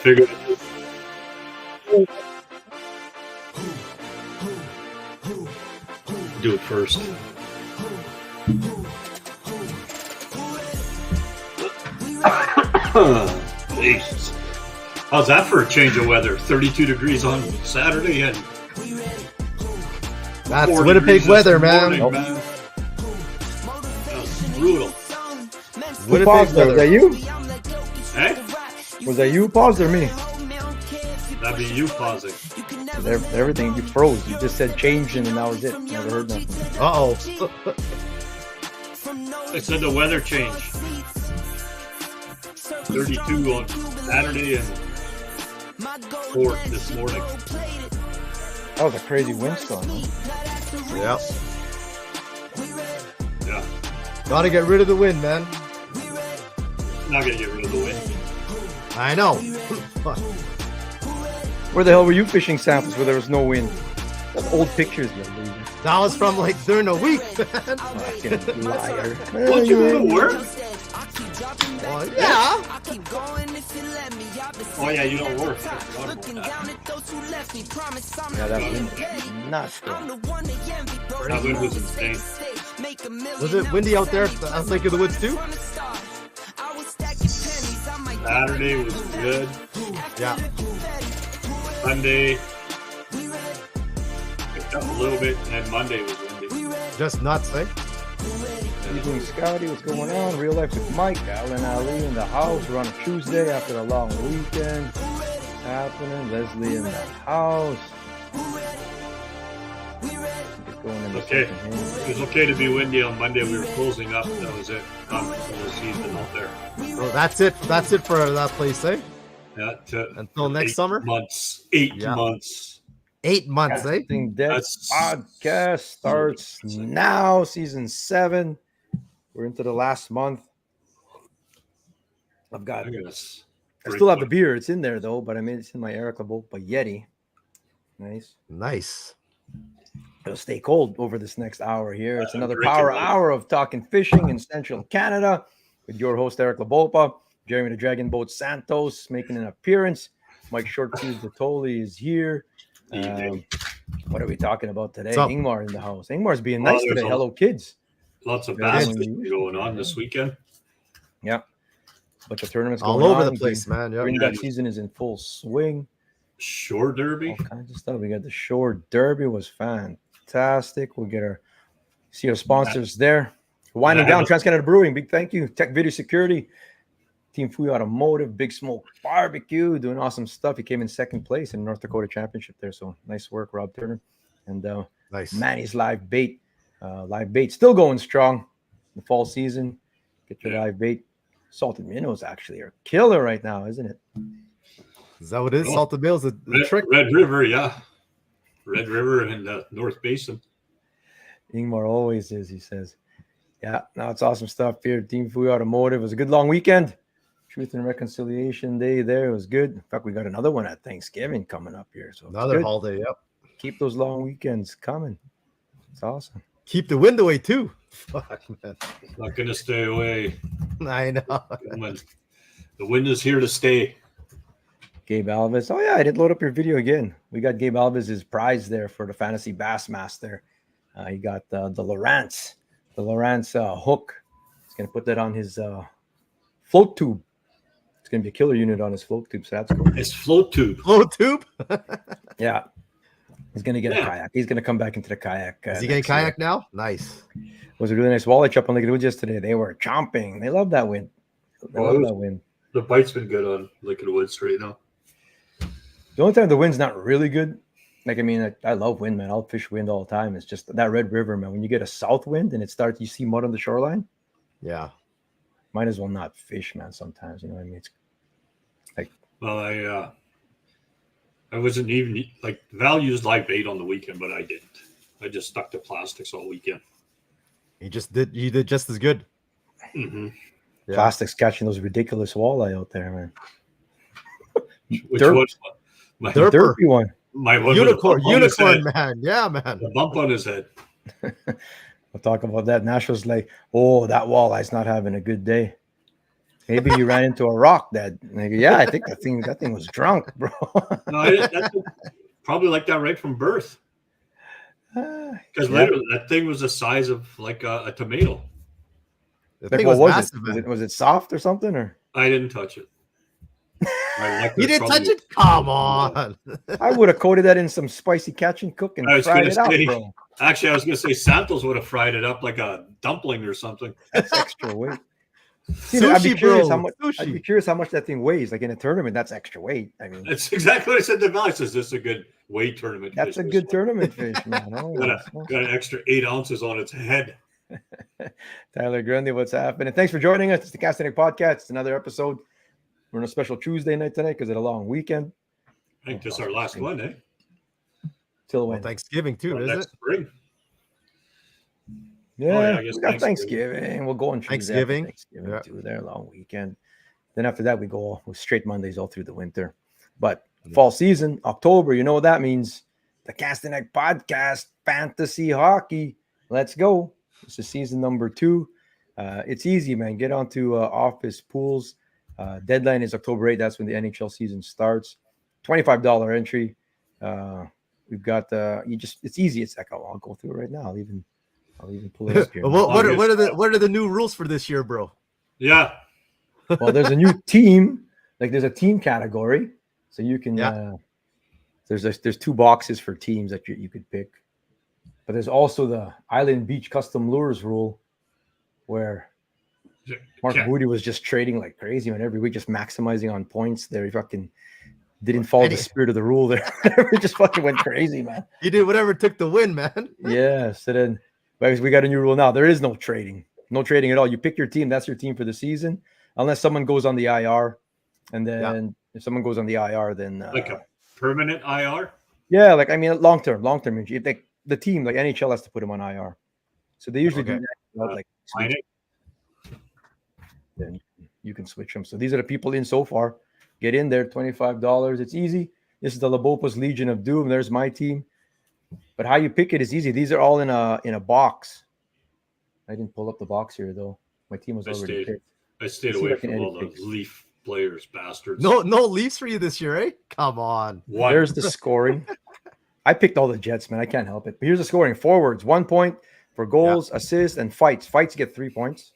figured. Do it first. Jesus. How's that for a change of weather? 32 degrees on Saturday and that's Winnipeg weather, man. Morning, man. That's brutal. Winnipeg weather. Was that you? Hey? Was that you paused or me? That'd be you pausing. Everything, you froze. You just said change and that was it. Never heard nothing. Uh-oh. I said the weather change. 32 on Saturday and 4 this morning. That was a crazy windstorm, huh? Yep. Yeah. Gotta get rid of the wind, man. Not gonna get rid of the wind. I know. Where the hell were you fishing samples where there was no wind? That's old pictures, man. That was from like during the week, man. Fucking liar. Don't you go to work? Well, yeah. Oh yeah, you don't work. Yeah, that wind. Not strong. That wind was insane. Was it windy out there at Lake of the Woods too? Saturday was good. Yeah. Sunday picked up a little bit, and then Monday was windy. Just nuts, eh? How you doing, Scotty? What's going on? Real life with Mike, Alan Ali in the house. We're on a Tuesday after a long weekend. What's happening? Leslie in the house. Okay. It was okay to be windy on Monday. We were closing up. That was it. Done for the season out there. So that's it. That's it for that place, eh? Yeah, Until next summer? Months. 8 Yeah. months. 8 months, eh? Casting Deck That's- podcast starts now, season 7. We're into the last month. I've got. I still have the beer. It's in there though, but I mean it's in my Erica Volpa Yeti. Nice. Nice. It'll stay cold over this next hour here. It's another Breaking power out. hour of talking fishing in Central Canada with your host Eric LaBolpa, Jeremy the Dragon Boat Santos making an appearance. Mike Short Fuse Vitoli is here. What are we talking about today? Ingmar in the house. Ingmar's being nice today. Hello, kids. Lots of Yeah, baskets going on this weekend. Yeah. Bunch of tournaments All going over on. the place, man. Yep. Greenback season is in full swing. Shore Derby. All kinds of stuff. We got the Shore Derby was fantastic. We'll get see our sponsors there. Winding down TransCanada Brewing. Big thank you. Tech Video Security. Team Fui Automotive. Big Smoke Barbecue. Doing awesome stuff. He came in second place in North Dakota Championship there. So nice work, Rob Turner. And Nice. Manny's Live Bait. Live Bait still going strong. The fall season. Get your live bait. Salted minnows actually are killer right now, isn't it? Is that what it is? Oh. Salted Bill's the trick? Red River, yeah. Red River and North Basin. Ingmar always is, he says. Yeah, no, it's awesome stuff here. Team Fui Automotive. It was a good long weekend. Truth and Reconciliation Day there. It was good. In fact, we got another one at Thanksgiving coming up here. So Another holiday, yep. Keep those long weekends coming. It's awesome. Keep the wind away too. Fuck, man. Not going to stay away. I know. The wind is here to stay. Gabe Alves. Oh, yeah, I did load up your video again. We got Gabe Alves' prize there for the Fantasy Bassmaster. He got the Lowrance hook. He's going to put that on his float tube. It's going to be a killer unit on his float tube, so that's cool. It's float tube. Float tube? Yeah. He's going to get a kayak. He's going to come back into the kayak. Is he getting kayak now? Nice. It was a really nice walleye chop on Lake of the Woods yesterday. They were chomping. They love that wind. The bite's been good on Lake of the Woods right now. The only time the wind's not really good, like, I mean, I love wind, man. I'll fish wind all the time. It's just that Red River, man. When you get a south wind and it starts, you see mud on the shoreline. Yeah. Might as well not fish, man, sometimes. You know what I mean? It's like, well, I wasn't even like Val used live bait on the weekend, but I didn't. I just stuck to plastics all weekend. You did just as good. Mm-hmm. Yeah. Plastics catching those ridiculous walleye out there, man. Which Derp. was my Derpy one. My one Unicorn, with man. Yeah, man. the bump on his head. We'll talk about that. Nashville's like, oh, that walleye's not having a good day. Maybe you ran into a rock that. Yeah, I think that thing was drunk, bro. No, that's probably like that right from birth. Because literally, that thing was the size of like a tomato. The Like, thing what was was massive, it? man. Was it soft or something? Or I didn't touch it. You didn't touch it? Come on. I would have coated that in some spicy catch and cook and I was fried gonna it up, say- bro. Actually, I was going to say Santos would have fried it up like a dumpling or something. That's extra weight. See, Sushi, I'd be curious bro. how much. I'd be Sushi. curious how much that thing weighs. Like in a tournament, that's extra weight. I mean, That's exactly what I said to Val. I says, "This is a good weight tournament. that's fish, a this good one." tournament fish, man. Oh, Got an extra 8 ounces on its head. Tyler Grundy, what's happening? Thanks for joining us. It's the Castanet Podcast. It's another episode. We're on a special Tuesday night tonight because it's a long weekend. I think this is our last one, eh? Till Well, when? Thanksgiving too, Well, is next it? spring. Yeah, I guess we got Thanksgiving. Thanksgiving. We'll go on Tuesday after Thanksgiving. Thanksgiving Yeah. too. There, long weekend. Then after that, we go with straight Mondays all through the winter. But Yeah. fall season, October, you know what that means? The Castanet Podcast, Fantasy Hockey. Let's go. This is season number 2. It's easy, man. Get onto Office Pools. Deadline is October 8th. That's when the NHL season starts. $25 entry. We've got it's easy. It's like, I'll go through it right now. I'll even pull it up here. what are the new rules for this year, bro? Yeah. Well, there's a new team. Like there's a team category, so you can. Yeah. There's 2 boxes for teams that you could pick, but there's also the Island Beach Custom Lures rule, where Mark Yeah. Booty was just trading like crazy, man. Every week, just maximizing on points. There, he fucking didn't follow the spirit of the rule. There, he just fucking went crazy, man. You did whatever it took to win, man. Yeah. So then, but we got a new rule now. There is no trading. No trading at all. You pick your team. That's your team for the season, unless someone goes on the IR, and then if someone goes on the IR, then Like a permanent IR? yeah, like I mean, long term. If the team, like NHL, has to put them on IR, so they usually do Okay. that. Like Sign switch, it. then you can switch them. So these are the people in so far. Get in there, $25. It's easy. This is the Labopos Legion of Doom. There's my team. But how you pick it is easy. These are all in a box. I didn't pull up the box here though. My team was already picked. I stayed Let's see away if I can from all edit the picks. Leaf players, bastards. No Leafs for you this year, eh? Come on. What? There's the scoring. I picked all the Jets, man. I can't help it. But here's the scoring: forwards, 1 point for goals, assists, and fights. Fights get 3 points.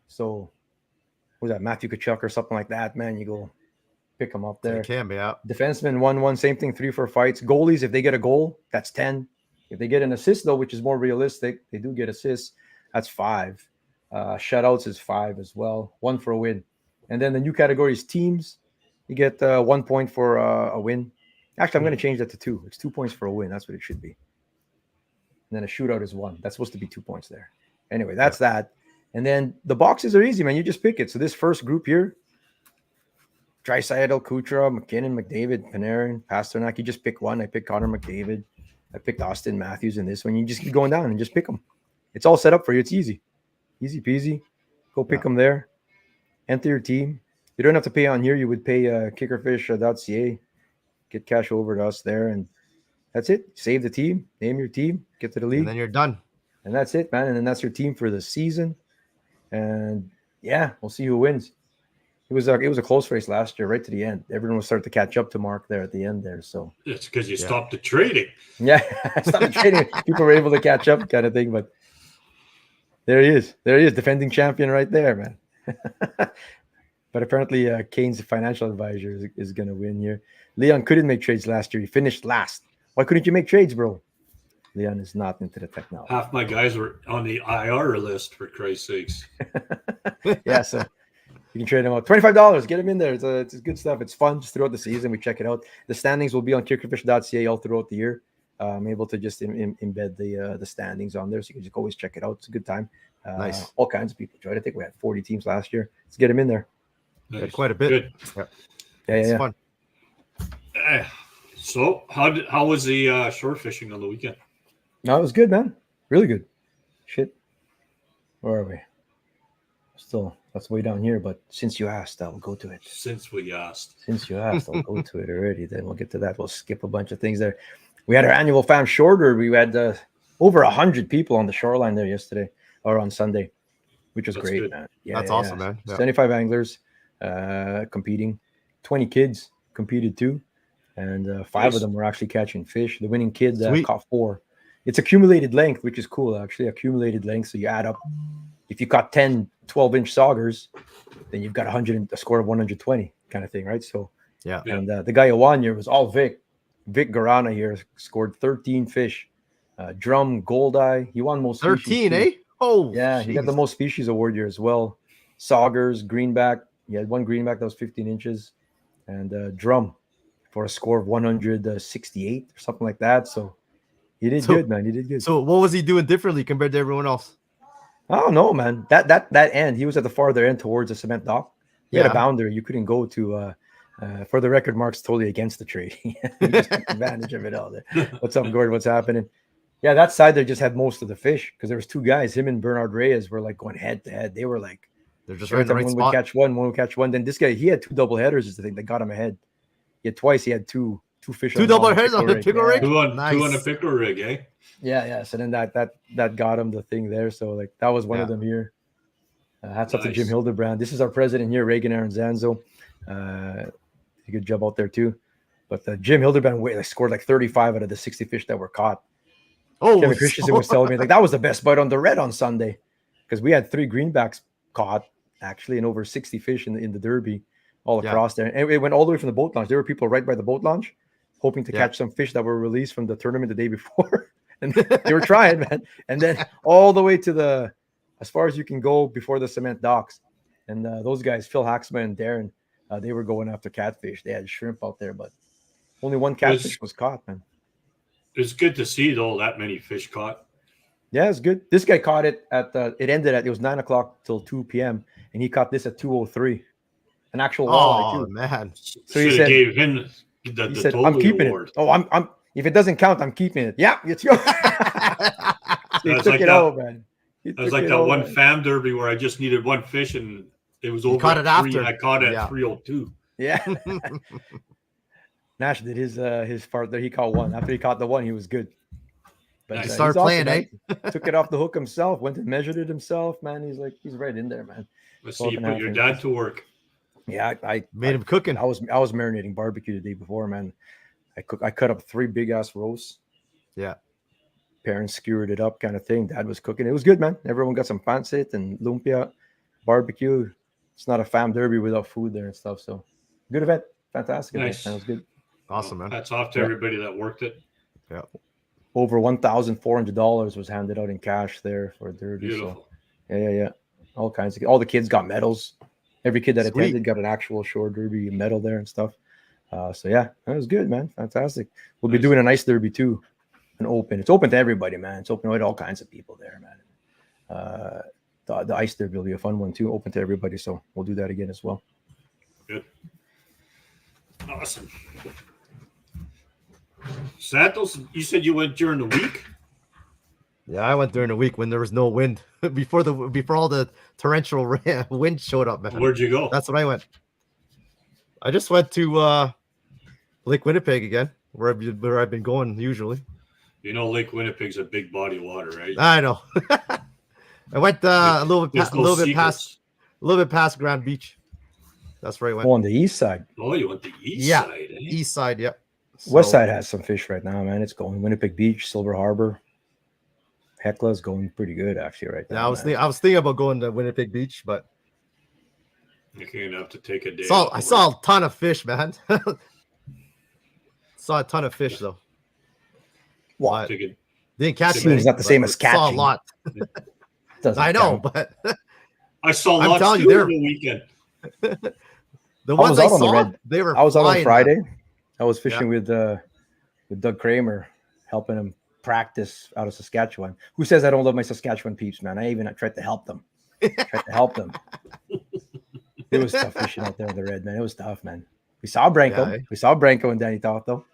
So, what was that, Matthew Kachuk or something like that? Man, you go pick them up there. It can be out. Defensemen 1-1, same thing, 3 for fights. Goalies, if they get a goal, that's 10. If they get an assist, though, which is more realistic, they do get assists. That's 5. Shutouts is 5 as well. 1 for a win. And then the new category is teams. You get 1 point for a win. Actually, I'm going to change that to 2. It's 2 points for a win. That's what it should be. And then a shootout is 1. That's supposed to be 2 points there. Anyway, that's that. And then the boxes are easy, man. You just pick it. So this first group here, Draisaitl, Kucherov, McKinnon, McDavid, Panarin, Pasternak. You just pick one. I picked Connor McDavid. I picked Austin Matthews in this one. You just keep going down and just pick them. It's all set up for you. It's easy. Easy peasy. Go pick them there. Enter your team. You don't have to pay on here. You would pay kickerfish.ca. Get cash over to us there. And that's it. Save the team. Name your team. Get to the league. And then you're done. And that's it, man. And then that's your team for the season. And yeah, we'll see who wins. It was a close race last year, right to the end. Everyone was starting to catch up to Mark there at the end there. So It's because you stopped the trading. yeah, I stopped trading. People were able to catch up, kind of thing. But there he is. There he is, defending champion right there, man. But apparently, Kane's financial advisor is going to win here. Leon couldn't make trades last year. He finished last. Why couldn't you make trades, bro? Leon is not into the technology. Half my guys were on the IR list, for Christ's sakes. Yeah, so you can trade them out. $25. Get them in there. It's good stuff. It's fun just throughout the season. We check it out. The standings will be on kickerfish.ca all throughout the year. I'm able to just embed the standings on there, so you can just always check it out. It's a good time. Nice. All kinds of people enjoyed it. I think we had 40 teams last year. Let's get them in there. Nice. Quite a bit. Good. It's Yeah. fun. So how was the shore fishing on the weekend? No, it was good, man. Really good. Shit. Where are we? Still, that's way down here. But since you asked, I'll go to it. Since we asked. Since you asked, I'll go to it already. Then we'll get to that. We'll skip a bunch of things there. We had our annual fam shorter. We had over 100 people on the shoreline there yesterday or on Sunday. which was That's great, good. man. Yeah, That's yeah, awesome, yeah. man. Yeah. 75 anglers competing. 20 kids competed too, and 5 of Nice. them were actually catching fish. The winning kid Sweet. caught 4. It's accumulated length, which is cool, actually. Accumulated length. So you add up. If you caught 10, 12-inch saugers, then you've got a score of 120 kind of thing, right? So, Yeah. and the guy who won here was all Vic. Vic Garana here scored 13 fish. Drum, goldeye. He won most species. 13, too. eh? Oh, Yeah, he got the jeez. most species award here as well. Saugers, greenback. He had one greenback that was 15 inches. And drum for a score of 168 or something like that. So he did good, man. He did good. So what was he doing differently compared to everyone else? I don't know, man. That end, he was at the farther end towards the cement dock. He had a boundary you couldn't go to. For the record, Mark's totally against the trade. He just took advantage of it all there. What's up, Gordon? What's happening? Yeah, that side there just had most of the fish because there was 2 guys. Him and Bernard Reyes were like going head to head. They were like, they're just every right in the time right one spot. would catch one would catch one. Then this guy, he had 2 double headers is the thing that got him ahead. He had twice. He had two fish. 2 double headers on the pickle rig. Two on Nice. a pickle rig, eh? Yeah. So then that got him the thing there. So like that was one of them here. Hats off to Jim Nice. Hildebrand. This is our president here, Reagan Aranzanzo. A good job out there too. But Jim Hildebrand scored like 35 out of the 60 fish that were caught. Oh, Kevin Christensen was telling me like that was the best bite on the red on Sunday because we had 3 greenbacks caught actually and over 60 fish in the Derby all across there. And it went all the way from the boat launch. There were people right by the boat launch hoping to catch some fish that were released from the tournament the day before. And they were trying, man. And then all the way to as far as you can go before the cement docks. And those guys, Phil Haxman and Darren, they were going after catfish. They had shrimp out there, but only one catfish was caught, man. It's good to see though that many fish caught. Yeah, it's good. This guy caught it it was 9 o'clock till 2 p.m. and he caught this at 2:03. An actual walleye too. Man. So he said, gave him the he said, Tolly I'm keeping award. it. Oh, I'm if it doesn't count, I'm keeping it. Yeah, it's yours. So he That's took like it that- out, man. He It was took like it that out, one man. fam derby where I just needed one fish and it was over. caught it at 3. after. I caught it Yeah. at 3:02. Yeah. Nash did his part there. He caught one. After he caught the one, he was good. But Nice. he's Started awesome, playing, man. Took it off the hook himself. Went and measured it himself, man. He's right in there, man. Let's see, you put your 12.5 dad inches. to work. Yeah, I Made him cooking. I was marinating barbecue the day before, man. I cut up 3 big ass roasts. Yeah. Parents skewered it up, kind of thing. Dad was cooking. It was good, man. Everyone got some pancit and lumpia, barbecue. It's not a fam derby without food there and stuff. So good event, fantastic event. Nice. That was good. Awesome, man. Hats off to Yeah. everybody that worked it. Over $1,400 was handed out in cash there for derby. Beautiful. So yeah. All the kids got medals. Every kid that Sweet. attended got an actual shore derby medal there and stuff. So yeah, that was good, man. Fantastic. We'll be Nice. doing an ice derby too, an open. It's open to everybody, man. It's open to all kinds of people there, man. The ice derby will be a fun one too, open to everybody. So we'll do that again as well. Good. Awesome. Santos, you said you went during the week? Yeah, I went during the week when there was no wind before all the torrential wind showed up, man. Where'd you go? That's when I went. I just went to Lake Winnipeg again, where I've been going usually. You know, Lake Winnipeg's a big body of water, right? I know. I went a little There's no secrets. bit past Grand Beach. That's where I went. Oh, on the east side. Oh, you went the east Yeah. side, eh? East side, yep. West So- side has some fish right now, man. It's going. Winnipeg Beach, Silver Harbor. Hekla's going pretty good actually right now. Yeah, man. I was thinking about going to Winnipeg Beach, but You're going to have to take a day. I saw a ton of fish, man. Saw a ton of fish though. What? Take a, Didn't catch Seems many, not the same but as Saw a catching. lot. Doesn't I know, count. but I saw I'm lots telling too you, over the weekend. the was ones I out on the saw, red. they were. I was out on flying, Friday. man. I was fishing with Doug Kramer, helping him practice out of Saskatchewan. Who says I don't love my Saskatchewan peeps, man? I tried to help them. It was tough fishing out there in the red, man. It was tough, man. We saw Branko. Yeah, eh? We saw Branko and Danny Toto.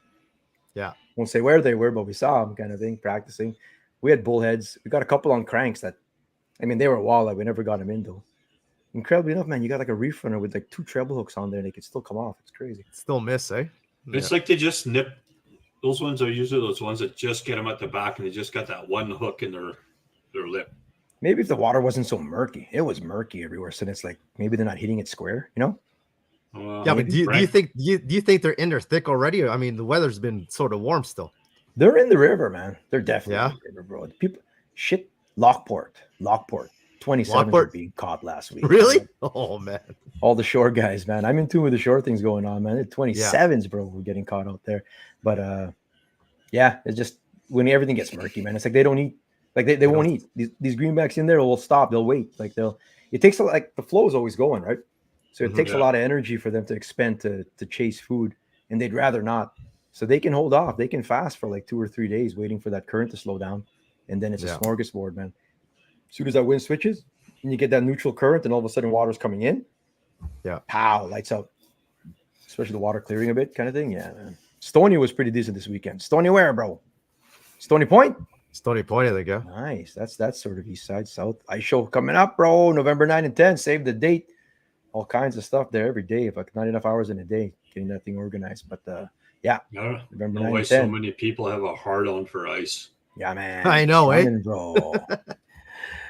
Yeah. Won't say where they were, but we saw them kind of thing, practicing. We had bullheads. We got a couple on cranks that, they were walleye. We never got them in, though. Incredibly enough, man, you got like a reef runner with like 2 treble hooks on there and they could still come off. It's crazy. Still miss, eh? It's like they just nip. Those ones are usually those ones that just get them at the back and they just got that one hook in their lip. maybe if the water wasn't so murky. It was murky everywhere, so it's like maybe they're not hitting it square. You know? Yeah, but do you think they're in there thick already? I mean, the weather's been sort of warm still. They're in the river, man. They're definitely in the river, bro. People, shit, Lockport, 27 were being caught last week. Really? Man. Oh man, all the shore guys, man. I'm in tune with the shore things going on, man. The 27s, bro, we're getting caught out there. But yeah, it's just when everything gets murky, man. It's like they don't eat, like they won't eat. These greenbacks in there will stop. They'll wait. Like it takes like the flow is always going, right? So it takes a lot of energy for them to expend to chase food, and they'd rather not. So they can hold off. They can fast for like 2 or 3 days, waiting for that current to slow down, and then it's a smorgasbord, man. As soon as that wind switches, and you get that neutral current, and all of a sudden water's coming in. Yeah, pow, lights out. Especially the water clearing a bit, kind of thing. Yeah, man. Stony was pretty decent this weekend. Stony where, bro? Stony Point. Stony Point, I think. Yeah, nice. That's sort of east side, south. Ice show coming up, bro. November 9 and 10. Save the date. All kinds of stuff there every day. If like not enough hours in a day getting that thing organized, but yeah. November 9 and 10. So many people have a hard on for ice. Yeah, man. I know, bro.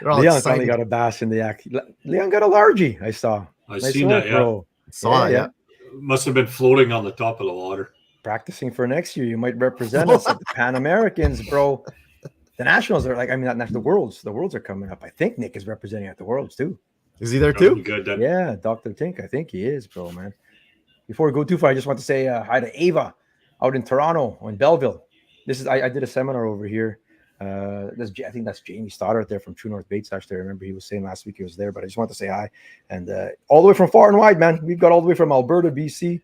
Leon finally got a bass in the act. Leon got a largie. I saw. I seen that, bro. Saw it, yeah. Must have been floating on the top of the water. Practicing for next year. You might represent us at the Pan Americans, bro. The Nationals are like, I mean, not the Worlds. The Worlds are coming up. I think Nick is representing at the Worlds too. Is he there too? Good, then. Yeah, Dr. Tink. I think he is, bro, man. Before we go too far, I just want to say hi to Ava out in Toronto or in Belleville. I did a seminar over here. I think that's Jamie Stoddard there from True North Baits. Actually, I remember he was saying last week he was there, but I just want to say hi. And all the way from far and wide, man. We've got all the way from Alberta, BC,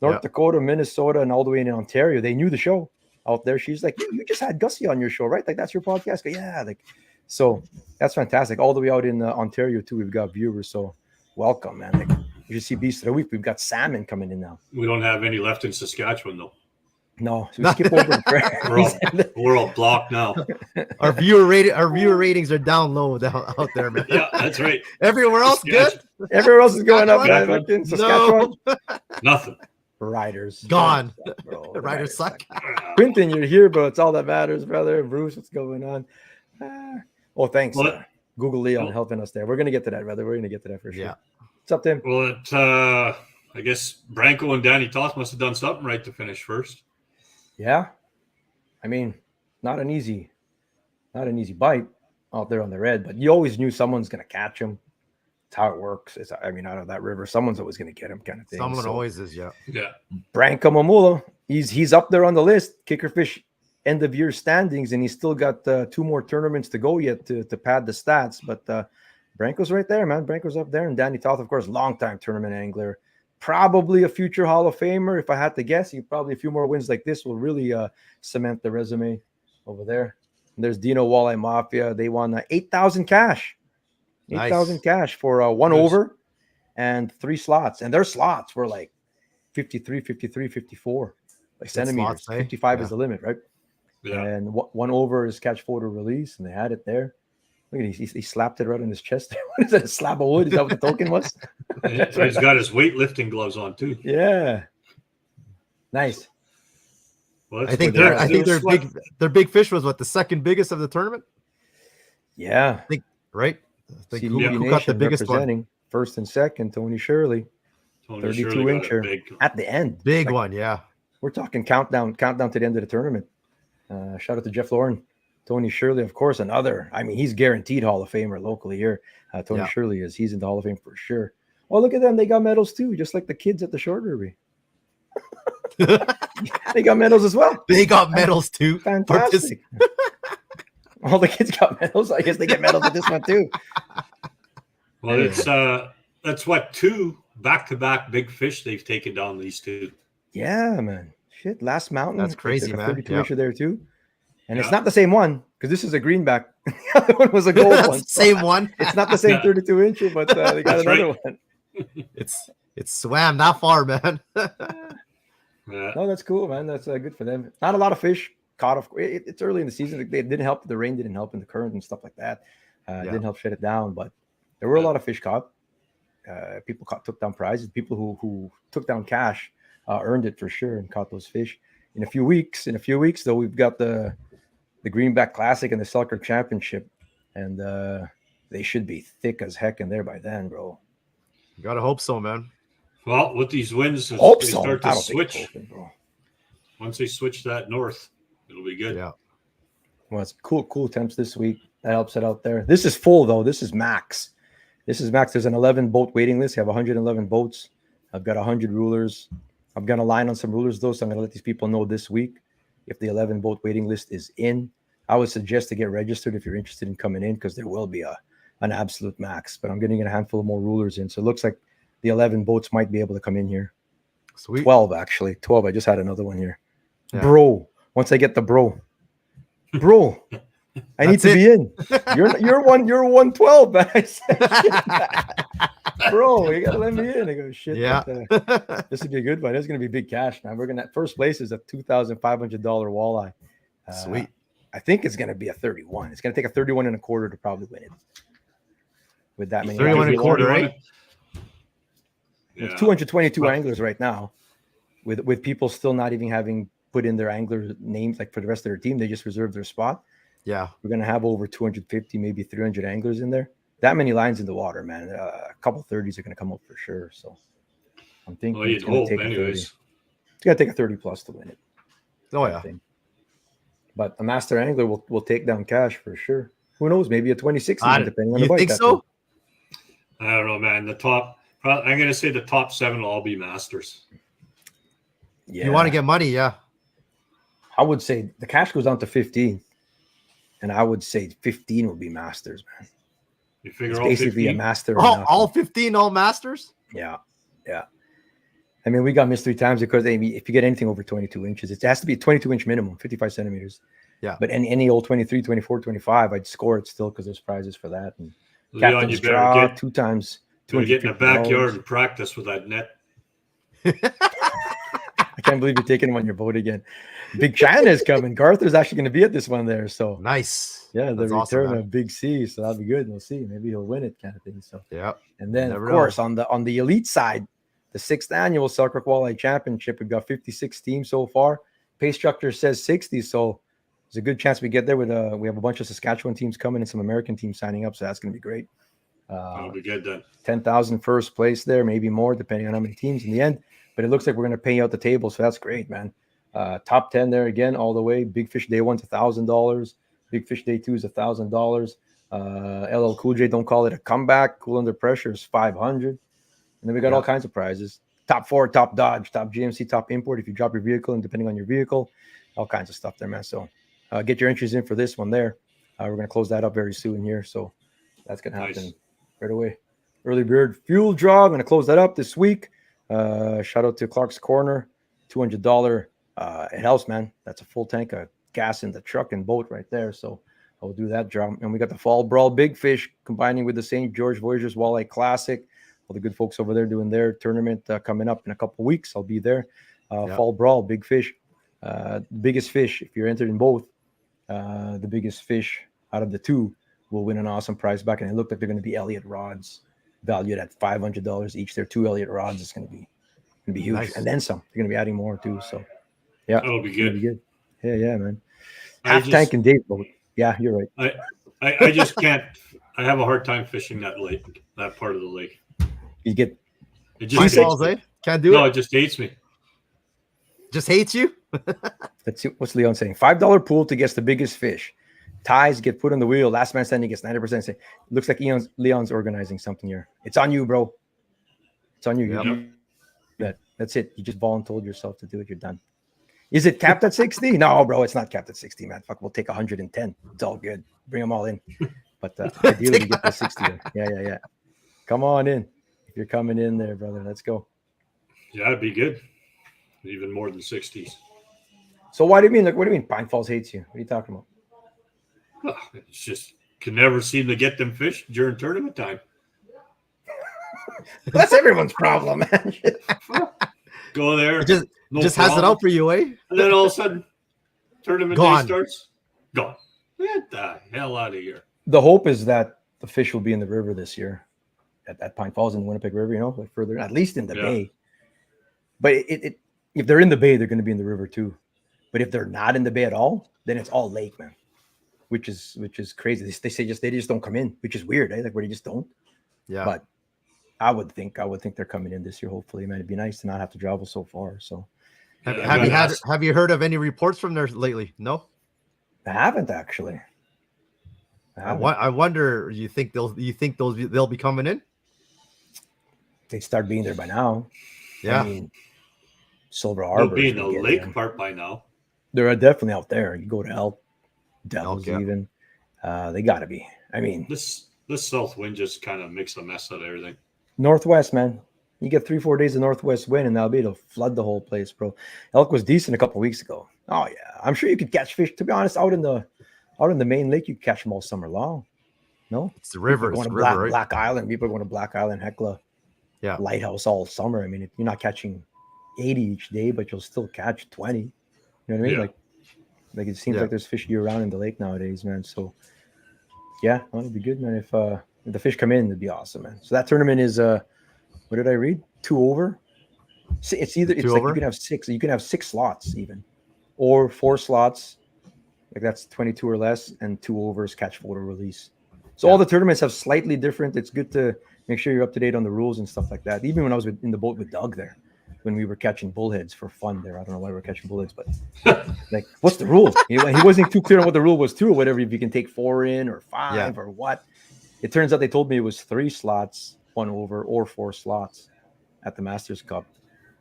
North Dakota, Minnesota, and all the way in Ontario. They knew the show out there. She's like, you just had Gussie on your show, right? Like, that's your podcast? Go, yeah. Like, so that's fantastic. All the way out in Ontario, too, we've got viewers. So welcome, man. Like, you should see Beast of the Week. We've got salmon coming in now. We don't have any left in Saskatchewan, though. No, so we skip over. We're all blocked now. Our viewer ratings are down low out there, man. Yeah, that's right. Everywhere else good. Everywhere else is going up, man. In Saskatchewan, nothing. Riders gone. Bro. Riders suck. Quentin, you're here, but it's all that matters, brother. Bruce, what's going on? Thanks, Google Leon helping us there. We're gonna get to that, brother. We're gonna get to that for sure. Yeah. What's up, Tim? Well, I guess Branko and Danny Toth must have done something right to finish first. Yeah, I mean, not an easy bite out there on the red, but you always knew someone's gonna catch him. It's how it works. Out of that river, someone's always gonna get him, kind of thing. Someone always is, yeah. Branko Mamula, he's up there on the list. Kickerfish end of year standings, and he's still got 2 more tournaments to go yet to pad the stats. But Branko's right there, man. Branko's up there, and Danny Toth, of course, longtime tournament angler. Probably a future Hall of Famer, if I had to guess. Probably a few more wins like this will really cement the resume over there. And there's Dino Walleye Mafia. They won 8,000 cash. 8,000 cash for 1 over and 3 slots. And their slots were like 53, 54 like centimeters. Slots, 55 is the limit, right? Yeah. And 1 over is catch, photo, release, and they had it there. Look at he slapped it right on his chest. What is that? A slab of wood? Is that what the token was? He's got his weightlifting gloves on too. Yeah. Nice. Well, I think their big fish was the second biggest of the tournament. Yeah. I think right. I think who got the biggest one? First and second, Tony Shirley. 32-incher at the end. Big one, yeah. We're talking countdown to the end of the tournament. Shout out to Jeff Lauren. Tony Shirley, of course, another. I mean, he's guaranteed Hall of Famer locally here. Tony Shirley is. He's in the Hall of Fame for sure. Oh, look at them. They got medals too, just like the kids at the short derby. They got medals as well. They got medals too. Fantastic. All the kids got medals. I guess they get medals at this one too. Well, it's that's what 2 back-to-back big fish they've taken down, these 2. Yeah, man. Shit, Last Mountain. That's crazy, man. 32-incher there too. And it's not the same one because this is a greenback. The other one was a gold one. Same one. It's not the same 32-incher, but they got another one. It's swam that far, man. No, that's cool, man. That's good for them. Not a lot of fish caught. It's early in the season. They didn't help. The rain didn't help in the current and stuff like that. Didn't help shut it down. But there were a lot of fish caught. People took down prizes. People who took down cash earned it for sure and caught those fish. In a few weeks, though, we've got the Greenback Classic and the Selkirk Championship, and they should be thick as heck in there by then, bro. You gotta hope so, man. Well, with these winds, as Hope they so. start I to don't think it's switch. open, bro. Once they switch that north, it'll be good. Yeah. Well, it's cool temps this week. That helps it out there. This is full though. This is max. There's an 11 boat waiting list. You have 111 boats. I've got 100 rulers. I'm gonna line on some rulers though, so I'm gonna let these people know this week if the 11 boat waiting list is in. I would suggest to get registered if you're interested in coming in, because there will be an absolute max. But I'm getting a handful of more rulers in, so it looks like the 11 boats might be able to come in here. Sweet. 12 actually. 12. I just had another one here. Yeah. Bro, once I get the bro, I need to be in. You're 112, man. I said, bro, you gotta let me in. I go, shit. Yeah. This would be a good one. It's gonna be big cash, man. First place is a $2,500 walleye. Sweet. I think it's gonna be a 31. It's gonna take a 31 and a quarter to probably win it. With that many 31 and a quarter, 31. right? There's Yeah. 222 Well- anglers right now, with people still not even having put in their angler names like for the rest of their team. They just reserved their spot. Yeah. We're gonna have over 250, maybe 300 anglers in there. That many lines in the water, man. A couple 30s are gonna come up for sure. So I'm thinking Well, it's you'd gonna hope, take a 30. anyways. It's gonna take a 30 plus to win it. Oh I yeah. think. But a master angler will take down cash for sure. Who knows? Maybe a 26, depending on the You bite. think that so? I don't know, man. I'm going to say the top 7 will all be masters. day. Yeah. You want to get money, yeah. I would say the cash goes down to 15, and I would say 15 will be masters, man. You figure It's all basically 15? a master. or All nothing. 15 all masters? Yeah. I mean, we got missed 3 times because if you get anything over 22 inches, it has to be a 22-inch minimum, 55 centimeters. Yeah. But any old 23, 24, 25, I'd score it still because there's prizes for that. And Leon, captain's you better draw get, 2 times. get in the backyard $250. and practice with that net. I can't believe you're taking him on your boat again. Big China is coming. Garther's actually going to be at this one there. So Nice. yeah, the That's return awesome, man. of Big C. So that'll be good. We'll see. Maybe he'll win it, kind of thing. So Yeah. and then Never of course on the elite side, the 6th annual Selkirk Walleye Championship, we've got 56 teams so far. Pay structure says 60, so there's a good chance we get there. We have a bunch of Saskatchewan teams coming and some American teams signing up, so that's going to be great. That'll be good then. 10,000 first place there, maybe more depending on how many teams in the end. But it looks like we're going to pay out the table, so that's great, man. Top 10 there again, all the way. Big Fish Day 1's $1,000. Big Fish Day 2 is $1,000. LL Cool J, don't call it a comeback. Cool Under Pressure is $500. And then we got all kinds of prizes. Top 4, top Dodge, top GMC, top import. If you drop your vehicle, and depending on your vehicle, all kinds of stuff there, man. So get your entries in for this one there. We're going to close that up very soon here. So that's going to happen Nice. right away. Early bird fuel draw. I'm going to close that up this week. Shout out to Clark's Corner, $200. It helps, man. That's a full tank of gas in the truck and boat right there. So I'll do that draw. And we got the Fall Brawl Big Fish combining with the St. George Voyagers Walleye Classic. All the good folks over there doing their tournament coming up in a couple weeks. I'll be there. Fall Brawl Big Fish. Biggest fish, if you're entered in both, the biggest fish out of the 2 will win an awesome prize back. And it looked like they're going to be Elliott rods, valued at $500 each. They're 2 Elliott rods. It's going to be huge. Nice. And then some. They're going to be adding more too. So yeah, That'll be it's gonna good. Yeah, man. I Half just- tank and date boat. Yeah, you're right. I just can't. I have a hard time fishing that lake, that part of the lake. You get It Pine just Falls, hates me. eh? Can't do No, it. it just hates me. Just hates you. let's see what's Leon saying. $5 pool to guess the biggest fish. Ties get put on the wheel. Last man standing gets 90%. Say, looks like Leon's organizing something here. It's on you, bro. It's on you. Yep. That's it. You just volunteered yourself to do it. You're done. Is it capped at 60? No, bro, it's not capped at 60, man. Fuck, we'll take 110. It's all good. Bring them all in. But ideally, we get the 60. Yeah. Come on in. If you're coming in there, brother, let's go. Yeah, it'd be good. Even more than 60s. So what do you mean? Like, what do you mean Pine Falls hates you? What are you talking about? It's just can never seem to get them fish during tournament time. That's everyone's problem, man. Go there. Just no has it problem. out for you, eh? And then all of a sudden, tournament Gone. day starts. Gone. Get the hell out of here. The hope is that the fish will be in the river this year at Pine Falls in the Winnipeg River, you know, like further, at least in the bay. But if they're in the bay, they're going to be in the river too. But if they're not in the bay at all, then it's all lake, man. which is crazy. They say they just don't come in, which is weird, eh? Like where they just don't. Yeah. But I would think they're coming in this year. Hopefully, man. It'd be nice to not have to travel so far. So Have you heard of any reports from there lately? No. I haven't actually. I wonder. You think they'll be coming in? They'd start being there by now. Yeah. I mean, Silver They'll Harbor. be in the lake part by now. They're definitely out there. You go to Elk, Devils, yeah. even. They got to be. I mean, This south wind just kind of makes a mess out of everything. Northwest, man. You get 3-4 days of northwest wind, and it'll flood the whole place, bro. Elk was decent a couple weeks ago. Oh yeah, I'm sure you could catch fish. To be honest, out in the main lake, you could catch them all summer long. No, it's the river. People are it's going the to river, right? Black Island. People are going to Black Island, Hecla, Yeah, Lighthouse all summer. I mean, you're not catching 80 each day, but you'll still catch 20. You know what I mean? Yeah. Like it seems like there's fish year round in the lake nowadays, man. So yeah, it'd be good, man. If the fish come in, it'd be awesome, man. So that tournament is what did I read? 2 over. It's like you can have 6. You can have 6 slots even, or 4 slots. Like that's 22 or less, and 2 overs, catch, photo, release. So all the tournaments have slightly different. It's good to make sure you're up to date on the rules and stuff like that. Even when I was in the boat with Doug there, when we were catching bullheads for fun there. I don't know why we were catching bullheads, but like, what's the rule? He wasn't too clear on what the rule was too, or whatever. If you can take 4 in or 5 or what. It turns out they told me it was 3 slots, 1 over, or 4 slots at the Masters Cup.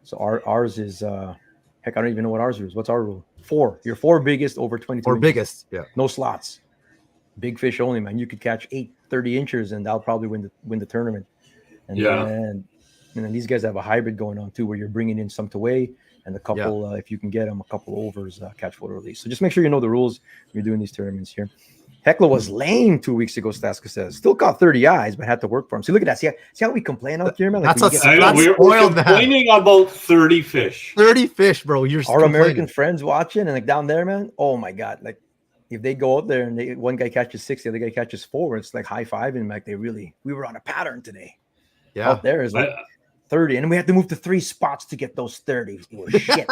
So ours is heck, I don't even know what ours is. What's our rule? 4. Your 4 biggest over 22. Or inches. biggest, yeah. No slots. Big fish only, man. You could catch 8 30 inches, and that'll probably win the tournament. And then these guys have a hybrid going on too, where you're bringing in some to weigh, and a couple, if you can get them, a couple overs, catch, photo, release. So just make sure you know the rules when you're doing these tournaments here. Hecla was lame 2 weeks ago, Staska says. Still caught 30 eyes, but had to work for him. See, look at that. See how we complain out here, man? Like we're complaining about 30 fish. 30 fish, bro. Our American friends watching, and like down there, man, oh my God. Like if they go out there and one guy catches 6, the other guy catches 4, it's like high-fiving. Like we were on a pattern today. Yeah. Out there is like 30. And we had to move to 3 spots to get those 30. It was shit.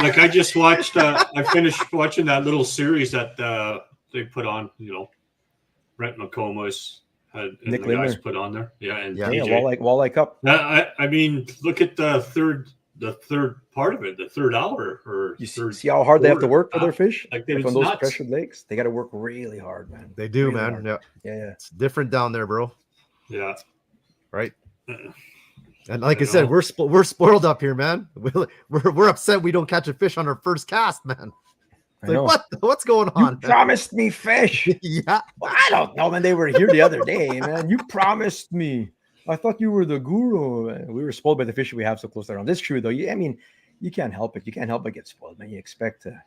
Like I just watched, I finished watching that little series that they put on, Brent McComas had and Nick the Lindner. guys put on there. And Yeah, TJ. Walleye Cup. I mean, look at the third part of it, the third hour. Or you see how hard they have to work for their fish? Like on those pressured lakes, they got to work really hard, man. They do, really man. Hard. Yeah. It's different down there, bro. Yeah. Right. And like I said, we're spoiled up here, man. We're upset we don't catch a fish on our first cast, man. Like, what's going on? You promised me fish. Yeah. Well, I don't know, man. They were here the other day, man. You promised me. I thought you were the guru. We were spoiled by the fish we have so close around. That's true, though. I mean, you can't help it. You can't help but get spoiled, man. You expect to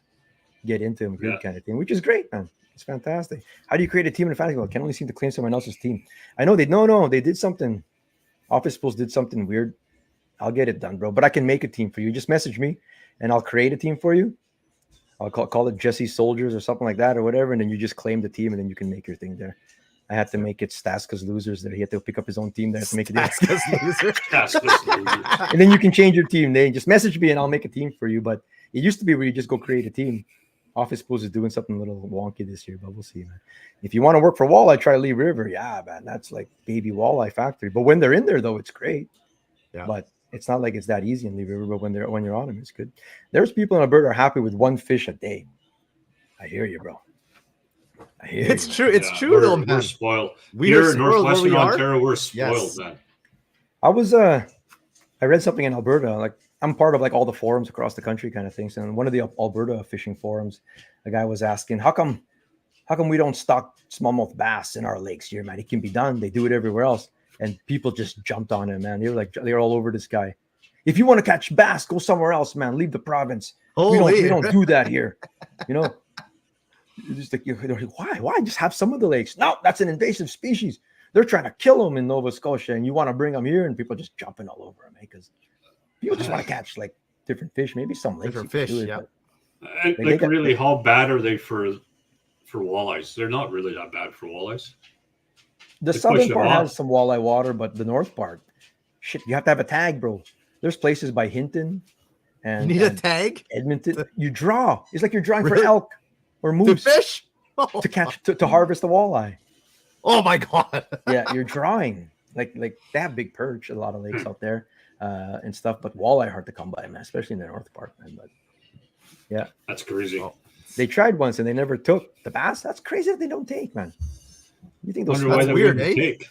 get into them, good kind of thing, which is great, man. It's fantastic. How do you create a team in fantasy? Well, can only seem to claim someone else's team. I know they did something. Office Pools did something weird. I'll get it done, bro. But I can make a team for you. Just message me, and I'll create a team for you. I'll call it Jesse Soldiers or something like that or whatever, and then you just claim the team, and then you can make your thing there. I had to make it Staska's Losers there. He had to pick up his own team there to make it Staska's Losers. And then you can change your team name. Just message me, and I'll make a team for you. But it used to be where you just go create a team. Office Pools is doing something a little wonky this year, but we'll see, man. If you want to work for Walleye, try Lee River. Yeah, man, that's like baby Walleye factory. But when they're in there, though, it's great. Yeah. But it's not like it's that easy in Lee River. But when you're on them, it's good. There's people in Alberta are happy with 1 fish a day. I hear you, bro. I hear it's you, true. man. It's true, though, man. We're spoiled. We're in Northwestern Ontario, we're spoiled, man. I was I read something in Alberta. Like I'm part of like all the forums across the country, kind of things. And one of the Alberta fishing forums, a guy was asking, how come we don't stock smallmouth bass in our lakes here, man? It can be done. They do it everywhere else. And people just jumped on it, man. They were all over this guy. If you want to catch bass, go somewhere else, man. Leave the province. We don't do that here. Just like, why? Just have some of the lakes. No, that's an invasive species. They're trying to kill them in Nova Scotia, and you want to bring them here, and people just jumping all over them, because people just want to catch like different fish. Maybe some lakes different fish, yeah. Really, how bad are they for walleyes? They're not really that bad for walleyes. The southern part has some walleye water, but the north part, shit, you have to have a tag, bro. There's places by Hinton and you need a tag. Edmonton. You draw. It's like you're drawing for elk or moose. The fish? to catch to harvest the walleye. Oh my god. Yeah, you're drawing like they have big perch, a lot of lakes out there, and stuff. But walleye hard to come by, man, especially in the north part, man. But yeah, That's crazy. Oh. they tried once and they never took the bass. That's crazy that they don't take, man. You think those? Wonder why That's they weird, wouldn't eh? take.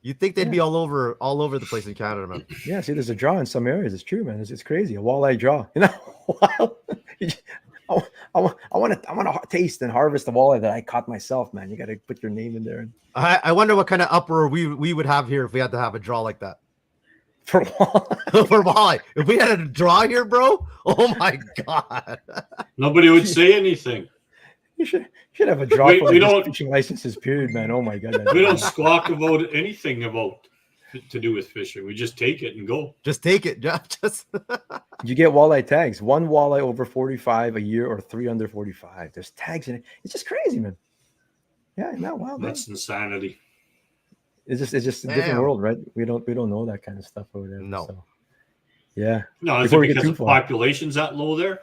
You'd think they'd be all over the place in Canada, man. Yeah, see, there's a draw in some areas. It's true, man. It's crazy. A walleye draw. You know, I want to taste and harvest the walleye that I caught myself, man. You got to put your name in there. I wonder what kind of uproar we would have here if we had to have a draw like that. For walleye. For walleye. If we had a draw here, bro, oh my god. Nobody would say anything. You should have a draw for We just don't- fishing licenses, period, man. Oh my god. We don't squawk about anything about to do with fishing. We just take it and go. Just take it, Jeff. Just You get walleye tags. One walleye over 45 a year or 3 under 45. There's tags in it. It's just crazy, man. Yeah, isn't that wild, man? That's insanity. It's just a different Damn. world, right? We don't know that kind of stuff over there. No. So, yeah. No, is Before it we get because too the far. population's that low there?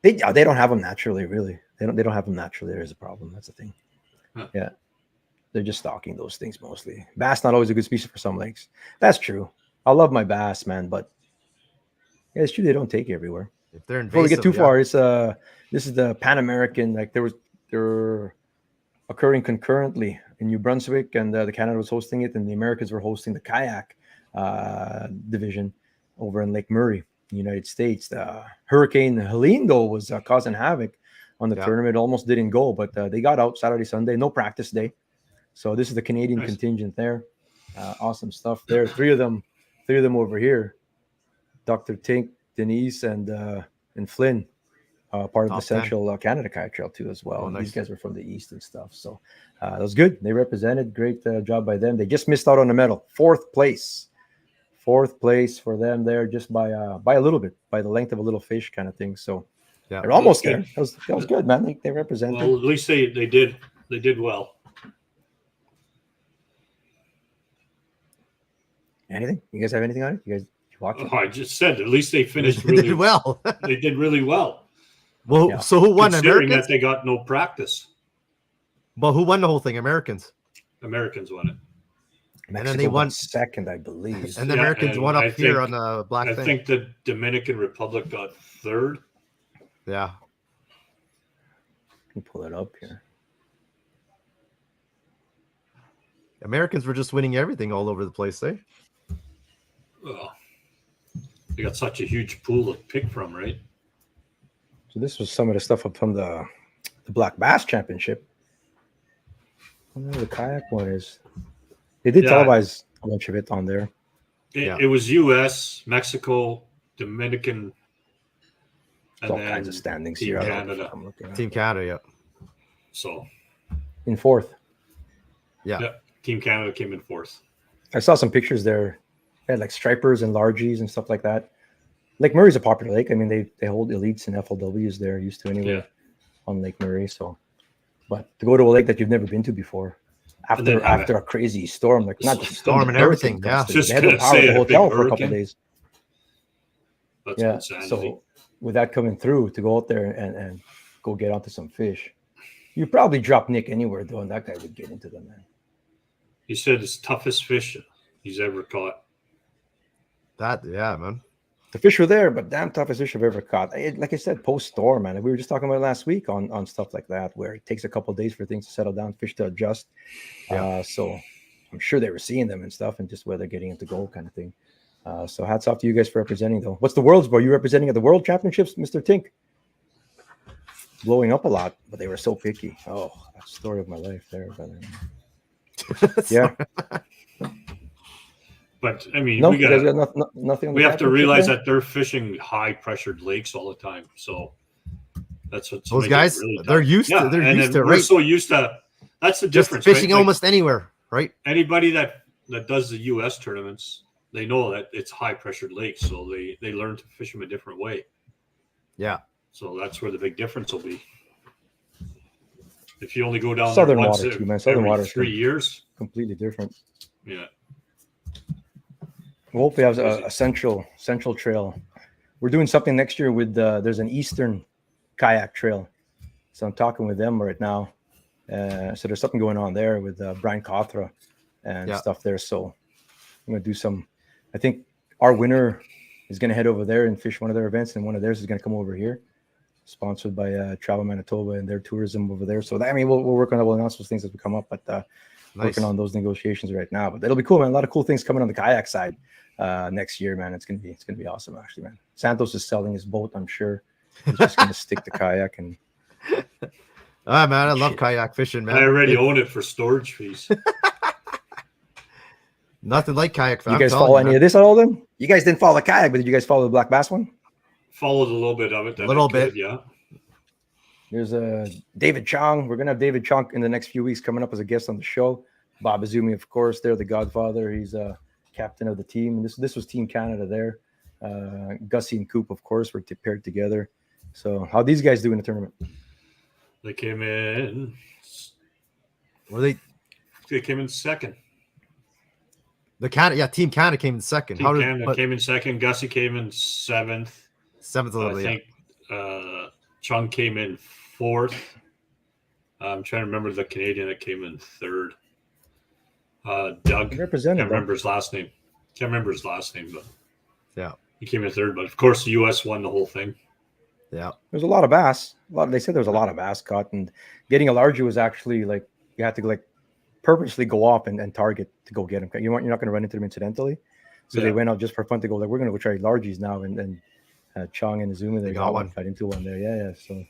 They don't have them naturally, really. They don't have them naturally. There's a problem. That's the thing. Huh. Yeah. They're just stocking those things mostly. Bass not always a good species for some lakes. That's true. I love my bass, man, but yeah, it's true they don't take everywhere. if they're invasive, Before we get too yeah. far, it's this is the Pan American. Like they're occurring concurrently in New Brunswick, and the Canada was hosting it, and the Americans were hosting the kayak division over in Lake Murray, in the United States. The Hurricane Helene though was causing havoc on the Yeah. tournament. Almost didn't go, but they got out Saturday, Sunday, no practice day. So this is the Canadian Nice. contingent there. Awesome stuff there. Three of them over here. Dr. Tink, Denise, and Flynn, part of the Top 10. Central Canada Kayak Trail too as well. Oh, And nice. These guys were from the East and stuff. So that was good. They represented. Great job by them. They just missed out on the medal. Fourth place for them there, just by a little bit, by the length of a little fish kind of thing. So Yeah. they're almost good. there. That was good, man. They represented. Well, at least they did well. Anything? You guys have anything on it? You guys watch it? Oh, I just said at least they finished They really did well. They did really well. Well, Yeah. so who won? Considering Americans? that they got no practice. Well, who won the whole thing? Americans. Americans won it. Mexico then they got won- second, I believe. And the Yeah, Americans and won up I here think- on the black I thing. think the Dominican Republic got third. Yeah. Let me pull it up here. Americans were just winning everything all over the place, eh? Oh, they got such a huge pool to pick from, right? So this was some of the stuff from the Black Bass Championship. I don't know where the kayak one is. They did Yeah. televise a bunch of it on there. Yeah. It was U.S., Mexico, Dominican, There's and all then kinds of standings Team here. I don't know Canada. if I'm looking at Team it. Canada, yeah. So In fourth. Yeah. yeah, Team Canada came in fourth. I saw some pictures there. They had like stripers and largies and stuff like that. Lake Murray's a popular lake. I mean, they hold elites and FLWs there, used to anyway, Yeah. on Lake Murray. So, but to go to a lake that you've never been to before, And then after a crazy storm, like not just Storm and everything, hurricane yeah. busted. Just They had to gonna power say the a hotel big for a couple hurricane. days. That's Yeah. insanity. So with that coming through, to go out there and go get onto some fish, you probably drop Nick anywhere though, and that guy would get into them, man. He said it's toughest fish he's ever caught. Yeah, man. The fish were there, but damn toughest fish I've ever caught. Like I said, post storm, man. We were just talking about it last week on stuff like that, where it takes a couple of days for things to settle down, fish to adjust. Yeah. So I'm sure they were seeing them and stuff, and just where they're getting into goal kind of thing. So hats off to you guys for representing, though. What's the world's bro? You representing at the World Championships, Mr. Tink? Blowing up a lot, but they were so picky. Oh, that's the story of my life there. But, yeah. But I mean, No, we you guys got got nothing. On we the have to championship realize there? that they're fishing high pressured lakes all the time. So that's what Those guys, they're used to they're used to we're right. so used to that's the Just difference. fishing right? Like, almost anywhere, right? anybody that does the US tournaments, they know that it's high pressured lakes, so they learn to fish them a different way. Yeah. So that's where the big difference will be. If you only go down Southern there once water too, man. Southern every water is 3 years, completely different. yeah. We'll hopefully have a central trail. We're doing something next year with there's an eastern kayak trail. So I'm talking with them right now. So there's something going on there with Brian Cothra and stuff there. So I'm gonna do some. I think our winner is gonna head over there and fish one of their events, and one of theirs is gonna come over here, sponsored by Travel Manitoba and their tourism over there. So that, I mean, we'll work on that. We'll announce those things as we come up, but working on those negotiations right now. But that'll be cool, man. A lot of cool things coming on the kayak side next year, man. It's gonna be awesome, actually, man. Santos is selling his boat, I'm sure. He's just gonna stick to kayak and. Ah, man, I love kayak fishing, man. I already own it for storage fees. Nothing like kayak. You guys follow any of this at all? Then you guys didn't follow the kayak, but did you guys follow the black bass one? Followed a little bit of it. A little bit, yeah. There's David Chong. We're gonna have David Chong in the next few weeks coming up as a guest on the show. Bob Izumi, of course, they're the Godfather. He's captain of the team. This was Team Canada there. Gussie and Coop, of course, were paired together. So how these guys do in the tournament? They came in. Were they? They came in second. Team Canada came in second. Team Canada came in second. Gussie came in seventh. I think Chung came in fourth. I'm trying to remember the Canadian that came in third. Doug. Can't remember his last name. But yeah, he came in third. But of course, the U.S. won the whole thing. Yeah, there's a lot of bass. They said there was a lot of bass caught, and getting a larger was actually like you had to purposely go off and target to go get them. You're not going to run into them incidentally. So they went out just for fun to go. We're going to go try largies now, and Chong and Izumi they got into one there. Yeah. So,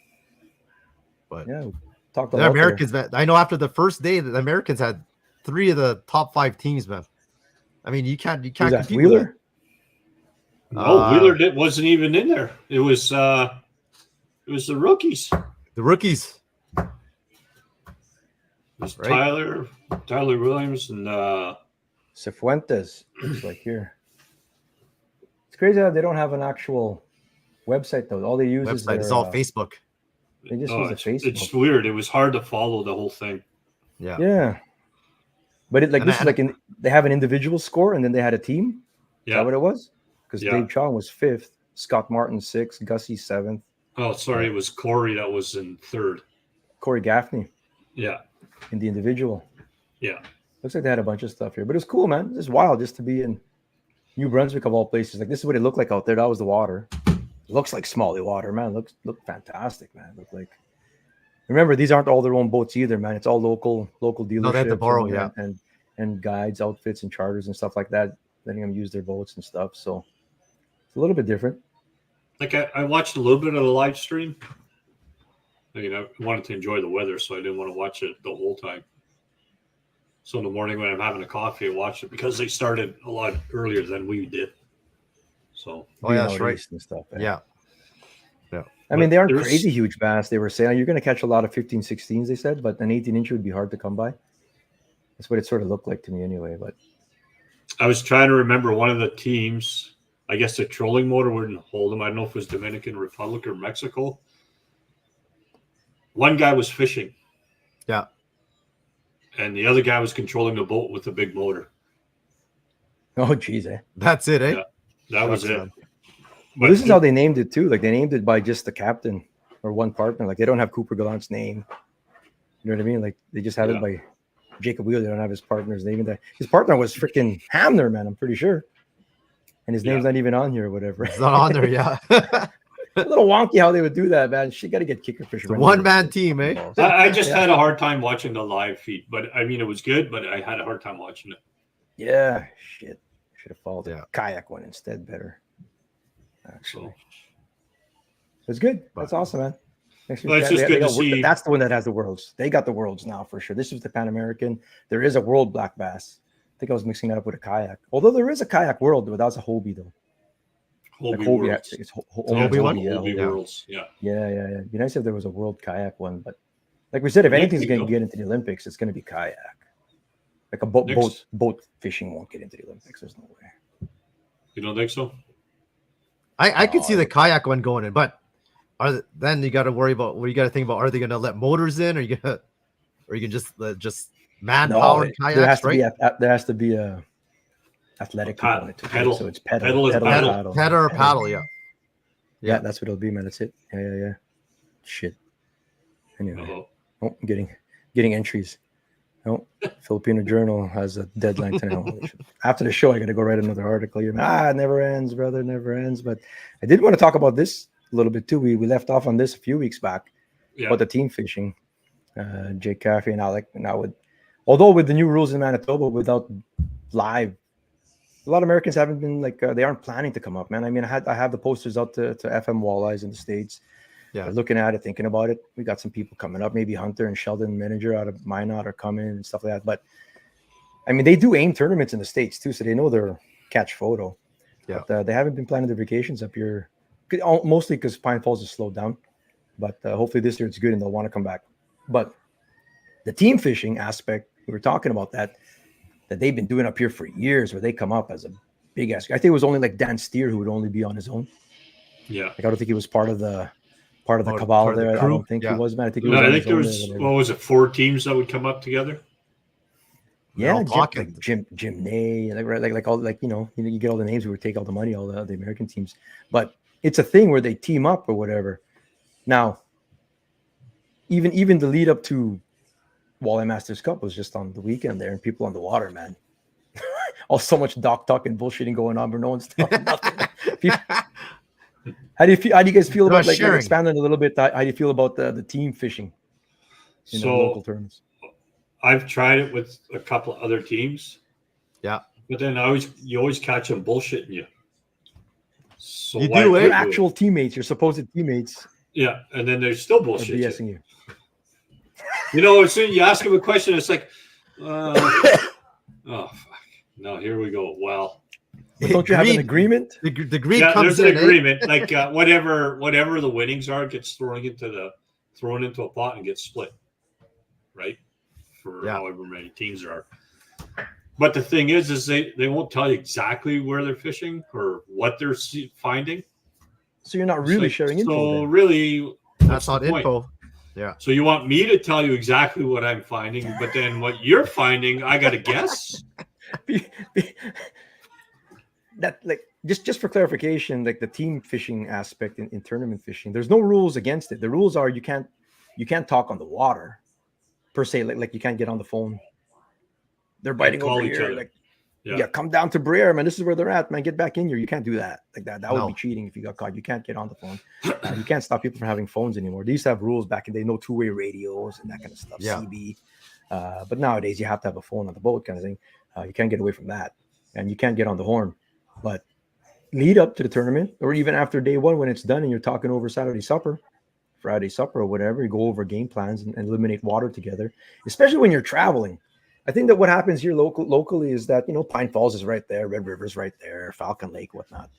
but yeah, talked the Americans. Man, I know after the first day, the Americans had 3 of the top 5 teams, man. I mean, you can't compete Wheeler. No, Wheeler wasn't even in there. It was the rookies. The rookies. It was Tyler Williams, and Cifuentes. It's like here. It's crazy how they don't have an actual website though. All they use is it's all Facebook. They just use the Facebook. It's weird. It was hard to follow the whole thing. Yeah. Yeah. But they have an individual score and then they had a team. Yeah. Is that what it was? Because Dave Chong was 5th, Scott Martin 6th, Gussie 7th. Oh, sorry, it was Corey that was in 3rd. Corey Gaffney. Yeah. In the individual. Yeah. Looks like they had a bunch of stuff here. But it's cool, man. It's wild just to be in New Brunswick of all places. Like this is what it looked like out there. That was the water. It looks like Smalley water, man. Look fantastic, man. Look like. Remember, these aren't all their own boats either, man. It's all local dealerships. No, they have to borrow, and guides, outfits, and charters and stuff like that. Letting them use their boats and stuff. So it's a little bit different. Like I watched a little bit of the live stream. I wanted to enjoy the weather, so I didn't want to watch it the whole time. So in the morning when I'm having a coffee, I watch it because they started a lot earlier than we did. So that's right and stuff. Yeah. I mean, they aren't crazy huge bass. They were saying you're going to catch a lot of 15, 16s, they said, but an 18-inch would be hard to come by. That's what it sort of looked like to me anyway. But I was trying to remember one of the teams. I guess the trolling motor wouldn't hold them. I don't know if it was Dominican Republic or Mexico. One guy was fishing. Yeah. And the other guy was controlling the boat with the big motor. Oh, geez, eh? That's it, eh? Yeah, that was it. But this is how they named it, too. Like, they named it by just the captain or one partner. Like, they don't have Cooper Gallant's name. You know what I mean? Like, they just have it by Jacob Wheeler. They don't have his partner's name. His partner was freaking Hamner, man, I'm pretty sure. And his name's not even on here or whatever. It's not on there, yeah. A little wonky how they would do that, man. She got to get kicker fishermen. One-man team, eh? I just had a hard time watching the live feed. But, I mean, it was good, but I had a hard time watching it. Yeah, shit. Should have followed the kayak one instead better. Actually. It's good. That's awesome, man. It's just good to see. That's the one that has the worlds. They got the worlds now for sure. This is the Pan American. There is a world black bass. I think I was mixing that up with a kayak. Although there is a kayak world, but that's a Hobie though. Hobie Worlds. It's Hobie one? Hobie Worlds. Yeah. Yeah. It'd be nice if there was a world kayak one, but like we said, if anything's going to get into the Olympics, it's going to be kayak. Like a boat fishing won't get into the Olympics. There's no way. You don't think so? I could see the kayak one going in, but then you got to worry about what you got to think about. Are they going to let motors in, or you can just manpower kayaks? There has to be a athletic component to it. So it's pedal or paddle. Yeah, that's what it'll be, man. That's it. Yeah. Shit. Anyway, I'm getting getting entries. No, Filipino Journal has a deadline tonight. After the show, I got to go write another article. It never ends, brother, never ends. But I did want to talk about this a little bit too. We left off on this a few weeks back about the team fishing. Jake Caffey and Alec. Now, although with the new rules in Manitoba, without live, a lot of Americans haven't been they aren't planning to come up, man. I mean, I have the posters out to FM Walleyes in the States. Yeah, looking at it, thinking about it. We got some people coming up. Maybe Hunter and Sheldon Manager out of Minot are coming and stuff like that. But I mean, they do aim tournaments in the States too, so they know their catch photo. Yeah, but they haven't been planning their vacations up here, mostly because Pine Falls has slowed down. But hopefully this year it's good and they'll want to come back. But the team fishing aspect, we were talking about that they've been doing up here for years, where they come up as a big ass. I think it was only like Dan Steer who would only be on his own. Yeah, I don't think he was part of the cabal there. I don't think he was, man. I think he was. I think there was, what was it, 4 teams that would come up together? Yeah, Jim Nay, like all, like, you get all the names. We would take all the money, all the American teams. But it's a thing where they team up or whatever. Now, even the lead up to Walleye Masters Cup was just on the weekend there, and people on the water, man. So much dock talk and bullshitting going on, but no one's talking nothing. How do you feel? How do you guys feel about expanding a little bit? How do you feel about the team fishing in the local tournaments? I've tried it with a couple of other teams. Yeah, but then you always catch them bullshitting you. So your actual teammates, your supposed teammates. Yeah, and then they're still bullshitting you. As soon as you ask them a question, it's like, oh fuck, no, here we go. Well. But don't you have an agreement? The greed comes there's an agreement. Like whatever the winnings are gets thrown into a pot and gets split, right? For however many teams there are. But the thing is they won't tell you exactly where they're fishing or what they're finding. So you're not really sharing info. So really, that's not info. Yeah. So you want me to tell you exactly what I'm finding, but then what you're finding, I got to guess. That, like, just for clarification, like the team fishing aspect in tournament fishing, there's no rules against it. The rules are you can't talk on the water per se, like you can't get on the phone. They're biting over here, like come down to Briere, man. This is where they're at, man. Get back in here. You can't do that. Like that would be cheating if you got caught. You can't get on the phone. You can't stop people from having phones anymore. They used to have rules back in the day, no two-way radios and that kind of stuff. CB. But nowadays you have to have a phone on the boat, kind of thing. You can't get away from that, and you can't get on the horn. But lead up to the tournament, or even after day one, when it's done and you're talking over Friday supper or whatever, you go over game plans and eliminate water together, especially when you're traveling. I think that what happens here locally is that, Pine Falls is right there, Red River's right there, Falcon Lake, whatnot.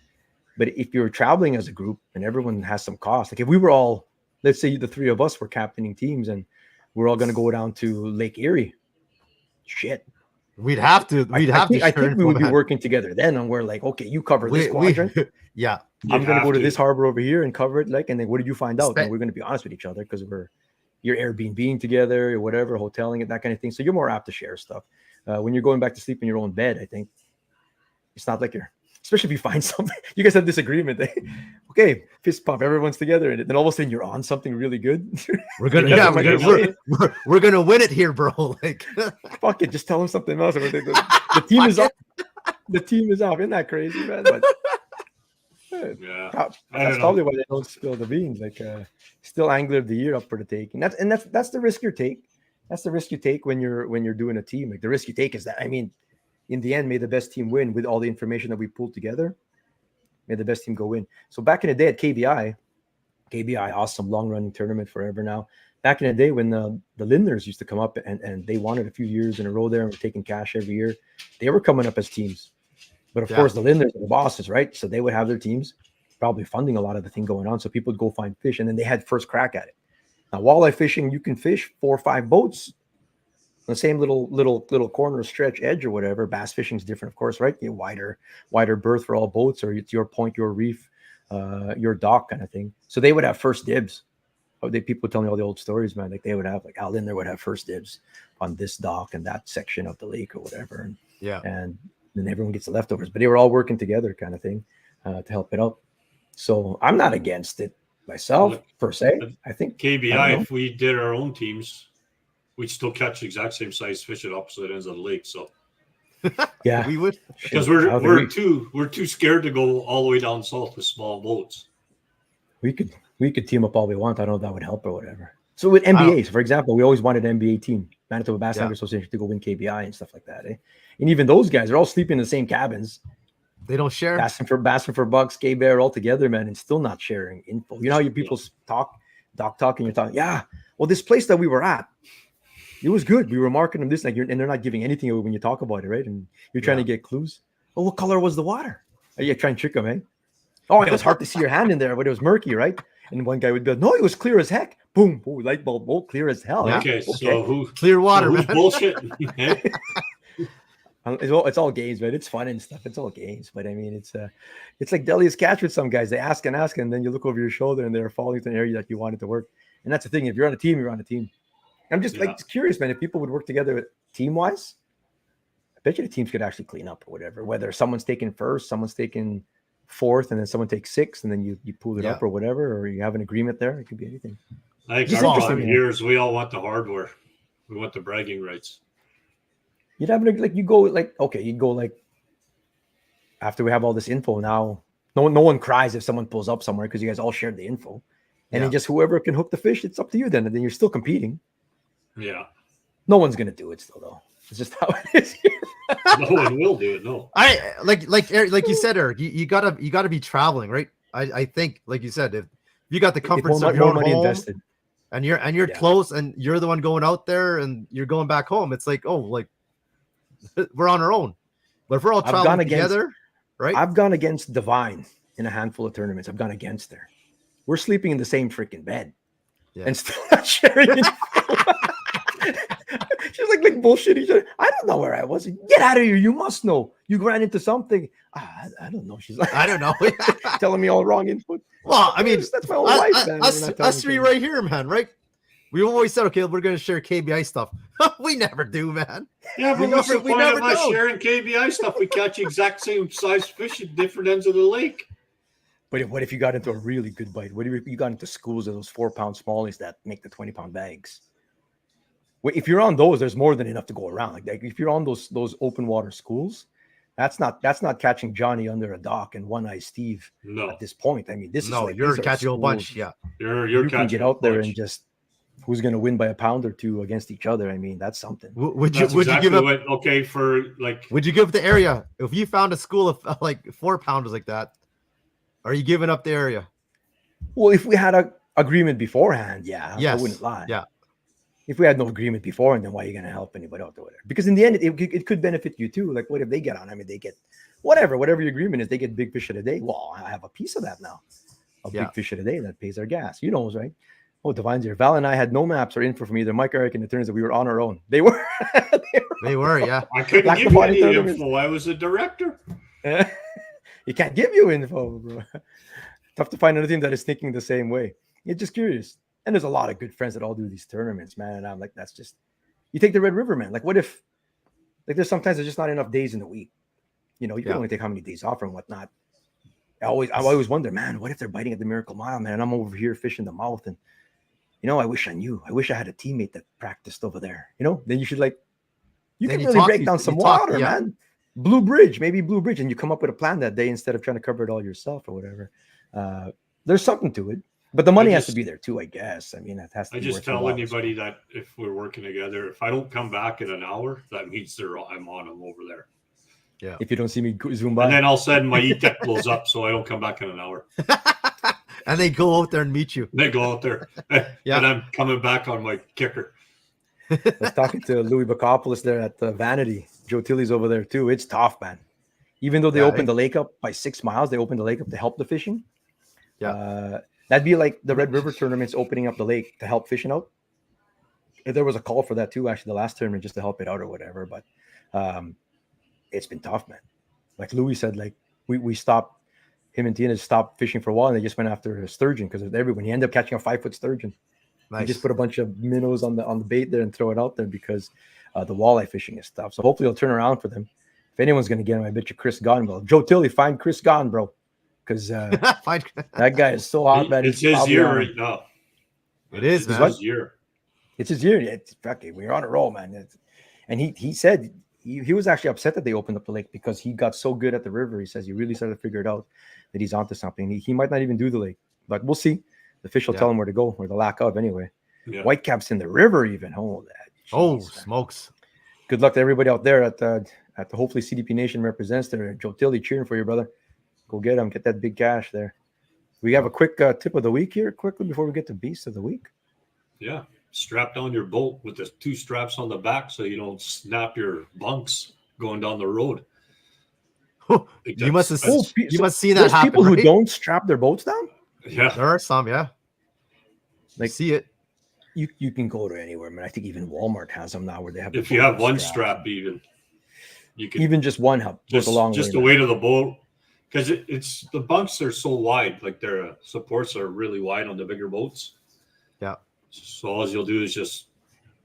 But if you're traveling as a group and everyone has some cost, like if we were all, let's say the 3 of us were captaining teams and we're all going to go down to Lake Erie, shit. We'd have to. I think we would be working together then, and we're like, okay, you cover this quadrant. Yeah, I'm going to go to this harbor over here and cover it. Like, and then what did you find out? And we're going to be honest with each other because you're Airbnb together or whatever, hoteling it, that kind of thing. So you're more apt to share stuff. When you're going back to sleep in your own bed, I think it's not like you're. Especially if you find something, you guys have this agreement. Okay, fist pump, everyone's together, and then all of a sudden you're on something really good. We're gonna win it here, bro. Like, fuck it, just tell them something else. The team is up. The team is up. Isn't that crazy, man? But, that's probably why they don't spill the beans. Like, still angler of the year up for the take, and that's the risk you take. That's the risk you take when you're doing a team. Like the risk you take is that, I mean, in the end, may the best team win with all the information that we pulled together. May the best team go in. So back in the day at KBI, awesome long-running tournament forever now. Back in the day when the Lindners used to come up and they wanted a few years in a row there and were taking cash every year, they were coming up as teams. But of course, the Lindners are the bosses, right? So they would have their teams, probably funding a lot of the thing going on. So people would go find fish, and then they had first crack at it. Now, walleye fishing, you can fish 4 or 5 boats the same little corner stretch edge or whatever. Bass fishing is different, of course, right? You wider berth for all boats, or it's your point, your reef, your dock kind of thing. So they would have first dibs. People tell me all the old stories, man. Like they would have, like Al Lindner would have first dibs on this dock and that section of the lake or whatever. And then everyone gets the leftovers. But they were all working together, kind of thing, to help it out. So I'm not against it myself per se. I think KBI, if we did our own teams, we'd still catch the exact same size fish at opposite ends of the lake. So Yeah, We would. because I don't we're think too scared to go all the way down south with small boats. we could team up all we want. I don't know if that would help or whatever. So with I don't- NBAs, for example, we always wanted an NBA team, Manitoba Bass Yeah. Angler Association, to go win KBI and stuff like that. Eh? And even those guys are all sleeping in the same cabins, They don't share. bassing for bucks, K Bear all together, man, and still not sharing info. You know how you people talk, and you're talking, yeah. Well, this place that we were at, it was good. We were marking them this, like, and they're not giving anything away when you talk about it, right? And you're trying to get clues. Oh, what color was the water? Are you trying to trick them, eh? Oh, it was hard to see your hand in there, but it was murky, right? And one guy would be like, no, it was clear as heck. Boom, oh, light bulb, oh, clear as hell. Yeah. Right? Okay, so Clear water, who's man. bullshitting? Eh? It's all games, man. It's fun and stuff. It's all games, but I mean, it's like Delia's catch with some guys. They ask, and then you look over your shoulder, and they're falling to an area that you wanted to work. And that's the thing. If you're on a team, you're on a team. I'm just like curious, man. If people would work together team wise, I bet you the teams could actually clean up or whatever. Whether someone's taking first, someone's taking fourth, and then someone takes sixth, and then you pull it up or whatever, or you have an agreement there. It could be anything. I think Just our interesting, 5 man. years, we all want the hardware. We want the bragging rights. You'd have like you'd go like after we have all this info now. No one cries if someone pulls up somewhere because you guys all shared the info, and then just whoever can hook the fish, it's up to you then. And then you're still competing. Yeah. No one's gonna do it still though. It's just how it is here. No one will do it. No. I Eric, like you said, Eric, you gotta be traveling, right? I think, like you said, if you got the comforts of your own money home, invested. and you're close, and you're the one going out there, and you're going back home, it's like, oh, like we're on our own. But if we're all traveling together, right? I've gone against Divine in a handful of tournaments. I've gone against her. We're sleeping in the same freaking bed, and still not sharing it. She's like bullshit each other. I don't know where I was. Get out of here. You must know. You ran into something. I don't know. She's like, I don't know. telling me all wrong input. Well, I mean, that's my whole life, man. Us three right here, man, right? We always said, okay, we're going to share KBI stuff. We never do, man. Yeah, but what's the point of us sharing KBI stuff? We catch the exact same size fish at different ends of the lake. But what if you got into a really good bite? What if you got into schools of those 4-pound smallies that make the 20-pound bags? If you're on those, there's more than enough to go around. Like if you're on those open water schools, that's not catching Johnny under a dock and One Eye Steve. No. At this point, I mean, this is like you're catching a whole bunch. Yeah, you're can get out there and just who's going to win by a pound or two against each other. I mean, that's something. Would you give up? Would you give the area if you found a school of like 4-pounders like that? Are you giving up the area? Well, if we had a agreement beforehand, I wouldn't lie. Yeah. If we had no agreement before, and then why are you going to help anybody out there? Because in the end, it could benefit you too. Like, what if they get on? I mean, they get whatever your agreement is. They get big fish of the day. Well, I have a piece of that now. Big fish of the day that pays our gas. You know, right? Oh, Divine's here. Val and I had no maps or info from either Mike, Eric, and it turns out we were on our own. They were. They were, yeah. I couldn't give you any info. I was a director. You can't give you info, bro. Tough to find another team that is thinking the same way. You're just curious. And there's a lot of good friends that all do these tournaments, man. And I'm like, that's just, you take the Red River, man. Like, what if, like, there's just not enough days in the week. You know, you can only take how many days off and whatnot. I always wonder, man, what if they're biting at the Miracle Mile, man? And I'm over here fishing the mouth. And, you know, I wish I knew. I wish I had a teammate that practiced over there. You know, then you should, like, you can really break down some water, man. Maybe Blue Bridge. And you come up with a plan that day instead of trying to cover it all yourself or whatever. There's something to it. But the money has to be there too, I guess. I mean, it has to. I just tell anybody that if we're working together, if I don't come back in an hour, that means I'm on them over there. Yeah. If you don't see me zoom by, and then all of a sudden my e-tech blows up, so I don't come back in an hour. And they go out there and meet you. They go out there, and I'm coming back on my kicker. I was talking to Louis Bacopoulos there at Vanity. Joe Tilley's over there too. It's tough, man. Even though they opened the lake up by 6 miles, they opened the lake up to help the fishing. Yeah. That'd be like the Red River tournaments opening up the lake to help fishing out. There was a call for that too, actually, the last tournament, just to help it out or whatever. But it's been tough, man. Like Louis said, like we stopped, him and Tina stopped fishing for a while, and they just went after a sturgeon because everyone. He ended up catching a 5-foot sturgeon. Nice. He just put a bunch of minnows on the bait there and throw it out there because the walleye fishing is tough. So hopefully it'll turn around for them. If anyone's going to get him, I bet you Chris Gahn will. Joe Tilley, find Chris Gahn, bro. Because that guy is so hot, man. It's his year right now. It is, man. His year. It's his year. It's fucking, we're on a roll, man. And he said he was actually upset that they opened up the lake because he got so good at the river. He says he really started to figure it out that he's onto something. He might not even do the lake, but we'll see. The fish will tell him where to go, or the lack of anyway. Yeah. Whitecaps in the river, even. Smokes! Good luck to everybody out there at the hopefully CDP Nation represents there. Joe Tilley cheering for you, brother. Go get him. Get that big cash there. We have a quick tip of the week here, quickly before we get to Beast of the Week. Yeah, strap down your boat with the 2 straps on the back so you don't snap your bunks going down the road. You must see that happen. People who don't strap their boats down. Yeah, there are some. Yeah, like see it. You can go to anywhere, man. I think even Walmart has them now where they have. If you have one strap, even you can even just one help goes a long way. Just the weight of the boat, because it's the bunks are so wide, like their supports are really wide on the bigger boats. Yeah. So all you'll do is just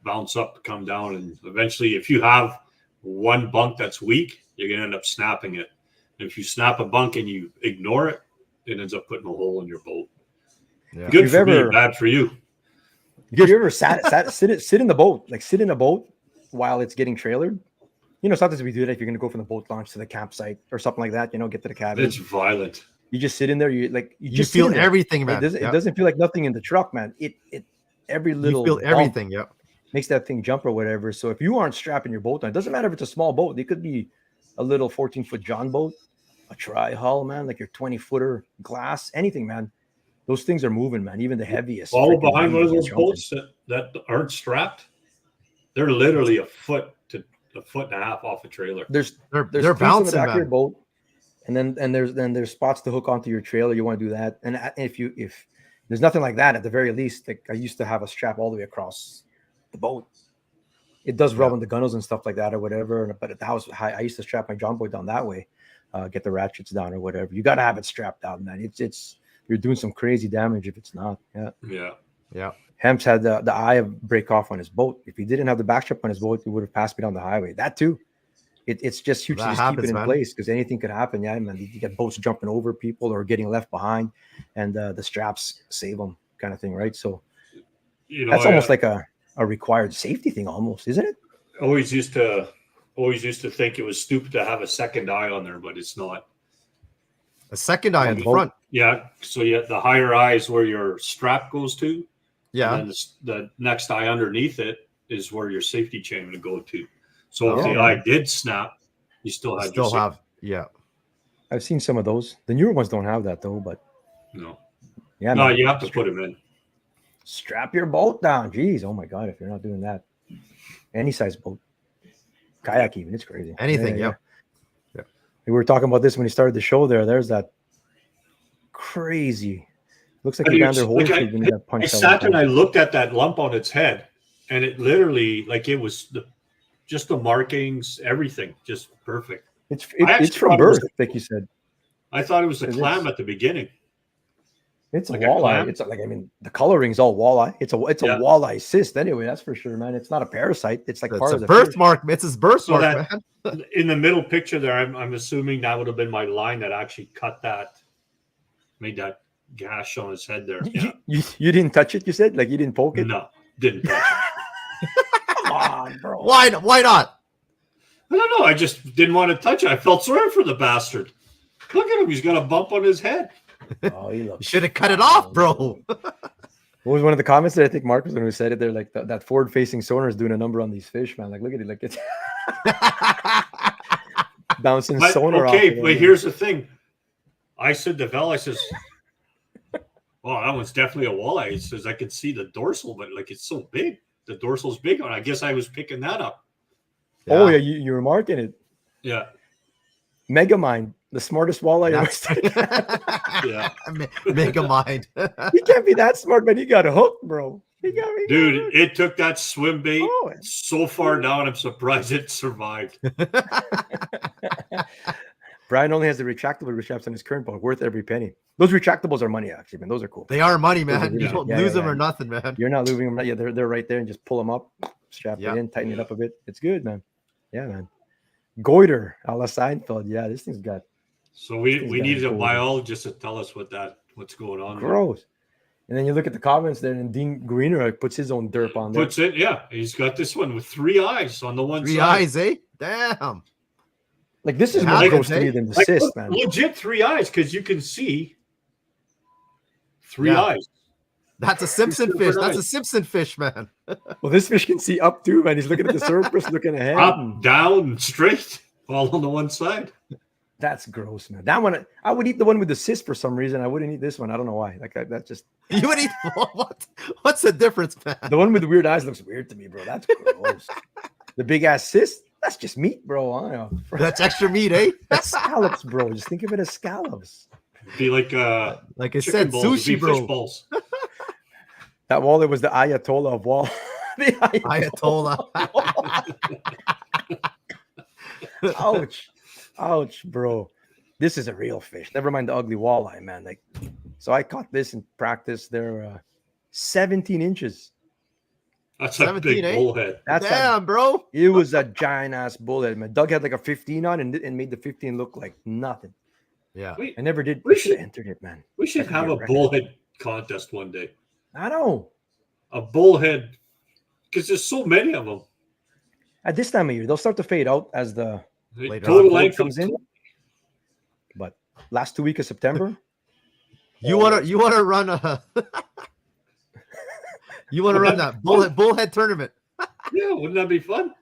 bounce up, come down, and eventually, if you have one bunk that's weak, you're gonna end up snapping it. And if you snap a bunk and you ignore it, it ends up putting a hole in your boat. Yeah. Good for me, bad for you. Have you ever sit in the boat, like sit in a boat while it's getting trailered? You know, sometimes we do that if you're going to go from the boat launch to the campsite or something like that, you know, get to the cabin. It's violent. You just sit in there. You just feel everything, man. It doesn't feel like nothing in the truck, man. It every little you feel everything. Yeah. Makes that thing jump or whatever. So if you aren't strapping your boat on, it doesn't matter if it's a small boat. It could be a little 14-foot John boat, a tri-hull, man, like your 20-footer glass, anything, man. Those things are moving, man. Even the heaviest. All behind one of those boats that aren't strapped, they're literally a foot and a half off a trailer. They're bouncing the back of your boat, and then there's spots to hook onto your trailer. You want to do that, and if there's nothing like that, at the very least, like I used to have a strap all the way across the boat. It does rub on the gunnels and stuff like that or whatever. But at the house, I used to strap my John boy down that way, get the ratchets down or whatever. You got to have it strapped down, man. It's you're doing some crazy damage if it's not. Yeah. Hemps had the eye of break off on his boat. If he didn't have the backstrap on his boat, he would have passed me down the highway. That too. It's just huge to just keep it in place because anything could happen. Yeah, man. You get boats jumping over people or getting left behind, and the straps save them, kind of thing, right? So that's almost like a required safety thing, almost, isn't it? Always used to think it was stupid to have a second eye on there, but it's not. A second eye on the front. Yeah. So the higher eye is where your strap goes to. Yeah. And then the next eye underneath it is where your safety chain would go to. So if the eye did snap, you still have. Yeah. I've seen some of those. The newer ones don't have that though, but no. Yeah. No, you have to put them in. Strap your boat down. Jeez. Oh my God. If you're not doing that, any size boat, kayak even, it's crazy. Anything. Yeah. We were talking about this when he started the show there. There's that crazy. Looks like Evander Holyfield when he got punched. I sat and I looked at that lump on its head, and it literally, like it was just the markings, everything, just perfect. It's from birth, like you said. I thought it was a clam at the beginning. It's like a walleye. It's like, I mean, the coloring's all walleye. It's a walleye cyst anyway. That's for sure, man. It's not a parasite. It's like part of the birthmark. It's his birthmark, man. In the middle picture there, I'm assuming that would have been my line that actually made that gash on his head there. Yeah. You didn't touch it, you said? Like you didn't poke it? No, didn't touch it. Come on, bro. Why not? I don't know. I just didn't want to touch it. I felt sorry for the bastard. Look at him. He's got a bump on his head. Oh, you should have cut it off, bro. What was one of the comments that I think Mark was when we said it there? Like that forward-facing sonar is doing a number on these fish, man. Like, look at it. Like it's bouncing sonar off. Okay, but here's the thing. I said to Val, I says, "Oh, that one's definitely a walleye." He says, "I could see the dorsal, but like it's so big. The dorsal's big." I guess I was picking that up. Yeah. Oh yeah, you were marking it. Yeah. Megamind, the smartest walleye. Yeah. Megamind. He can't be that smart, but he got a hook, bro. Dude, it took that swim bait so far down. I'm surprised it survived. Brian only has the retractable straps on his current boat, worth every penny. Those retractables are money, actually, man. Those are cool. They are money, man. You don't lose them or nothing, man. You're not losing them. Yeah, they're right there, and just pull them up, strap it in, tighten it up a bit. It's good, man. Yeah, man. Goiter, a la Seinfeld. Yeah, this thing's got. So we needed a biologist to tell us what's going on. Gross. And then you look at the comments there, and Dean Greener puts his own derp on there. Puts it, yeah. He's got this one with 3 eyes on the one Three side. eyes, eh? Damn. Like this is It more happens, gross to eh? me than the Like, cyst, man. legit 3 eyes because you can see 3 Yeah. eyes. That's a Simpson Super fish. That's a nice. Simpson fish, man. Well, this fish can see up too, man. He's looking at the surface, looking ahead. Up, down, straight, all on the one side. That's gross, man. That one, I would eat the one with the cyst for some reason. I wouldn't eat this one. I don't know why. Like that just You would eat what? What's the difference, man? the one with the weird eyes looks weird to me, bro. That's gross. The big ass cyst, that's just meat, bro. I don't know. That's extra meat, eh? That's scallops, bro. Just think of it as scallops. Be like Like I chicken said, balls, it'd be sushi, bro. fish balls. That wall, it was the Ayatollah of wall. The Ayatollah. Ouch. Ouch, bro. This is a real fish. Never mind the ugly walleye, man. Like, so I caught this in practice. They're 17 inches. That's a 17, big eh? bullhead. That's Damn, bro. it was a giant ass bullhead, man. Doug had like a 15 on and made the 15 look like nothing. Yeah. Wait, I never did. We We should should- have entered it, man. we should That could have be a a record. bullhead contest one day. I know. A bullhead, because there's so many of them. At this time of year, they'll start to fade out as the Later Total on. length comes in. But last 2 weeks of September, You wanna run a you wanna run that bullhead tournament. Yeah, wouldn't that be fun?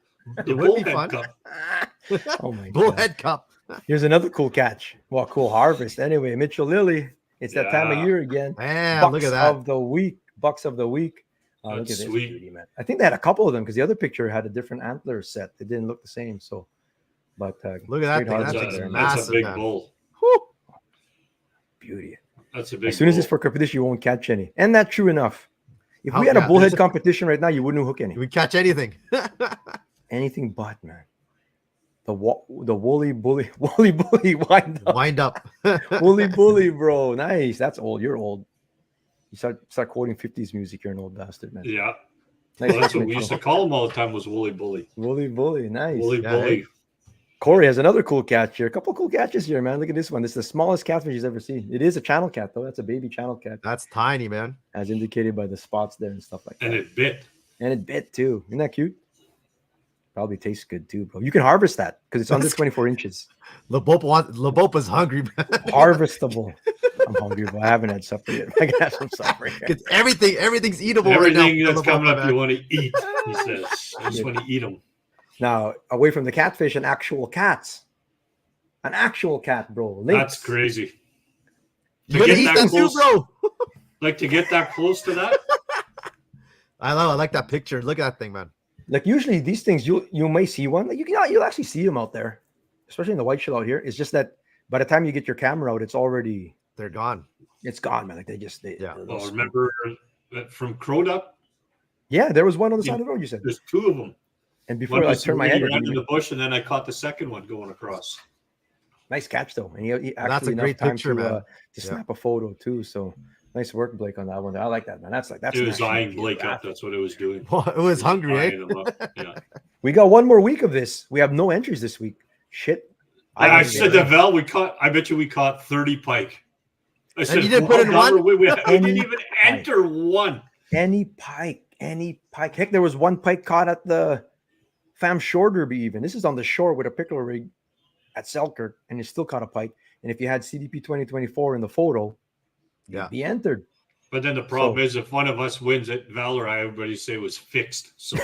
The It would be bullhead fun. cup. oh my god. Bullhead cup. Here's another cool catch. Well, cool harvest. Anyway, Mitchell Lilly. It's that time of Yeah. year again. Man, look at that. Of the week. Bucks of the week. Oh, look at That's this sweet. beauty, man. I think they had a couple of them because the other picture had a different antler set. It didn't look the same. So, but Look at that great thing. harvest That That's thing's there, man. a massive, big man. bull. Whew. Beauty. That's a big As soon as bull. it's for competition, you won't catch any. And that's true enough. If we Oh, had a yeah, bullhead there's a- competition right now, you wouldn't hook any. We catch anything. Anything but, man. The woolly bully wind up. Wind up. Woolly bully, bro. Nice. That's old. You're old. You start quoting 50s music. You're an old bastard, man. Yeah. Nice. Well, that's what we used to call him all the time was Woolly Bully. Woolly bully. Nice. Woolly Yeah, Bully. Corey has another cool catch here. A couple cool catches here, man. Look at this one. This is the smallest catfish he's ever seen. It is a channel cat, though. That's a baby channel cat, That's tiny, man. as indicated by the spots there and stuff like that. And it bit. And it bit too. Isn't that cute? Probably tastes good too, bro. You can harvest that because it's under That's- 24 inches. Labopa's hungry, man. Harvestable. I'm hungry, but I haven't had supper yet. I can have some supper here. It's everything's eatable Everything right now. that's for coming Labopa, up, you man. want to eat, he says. I just want to eat them. Now, away from the catfish and actual cats. An actual cat, bro. That's Lynx. crazy. You gotta get eat that that too, close- bro. Like to get that close to that? I like that picture. Look at that thing, man. Like usually these things, you may see one. Like you'll actually see them out there, especially in the white shell out here. It's just that by the time you get your camera out, it's They're gone. gone, man. Like they Yeah. Well, remember that from Crodup, Yeah, there was one on the Yeah. side of the road. You said, there's 2 of them. and One before I was turned my running head, around in the bush, and then I caught the second one going across. nice catch though, and he That's actually a enough great time picture, to man. to Yeah. snap a photo too. So nice work, Blake, on that one. I like that, man. That's It was National eyeing Blake up. Geographic. That's what it was doing. It was hungry, eh? Eyeing him up. Yeah. We got one more week of this. We have no entries this week. Shit. I didn't said get to Val, I bet you we caught 30 pike. I said, you didn't put in one? We didn't Any even enter one. any pike. Heck, there was one pike caught at the Fam Shore Derby even. This is on the shore with a pickle rig at Selkirk, and you still caught a pike. And if you had CDP 2024 in the photo, Yeah. you'd be entered. But then the problem So- is, if one of us wins it, Val or I, everybody say it was fixed. So,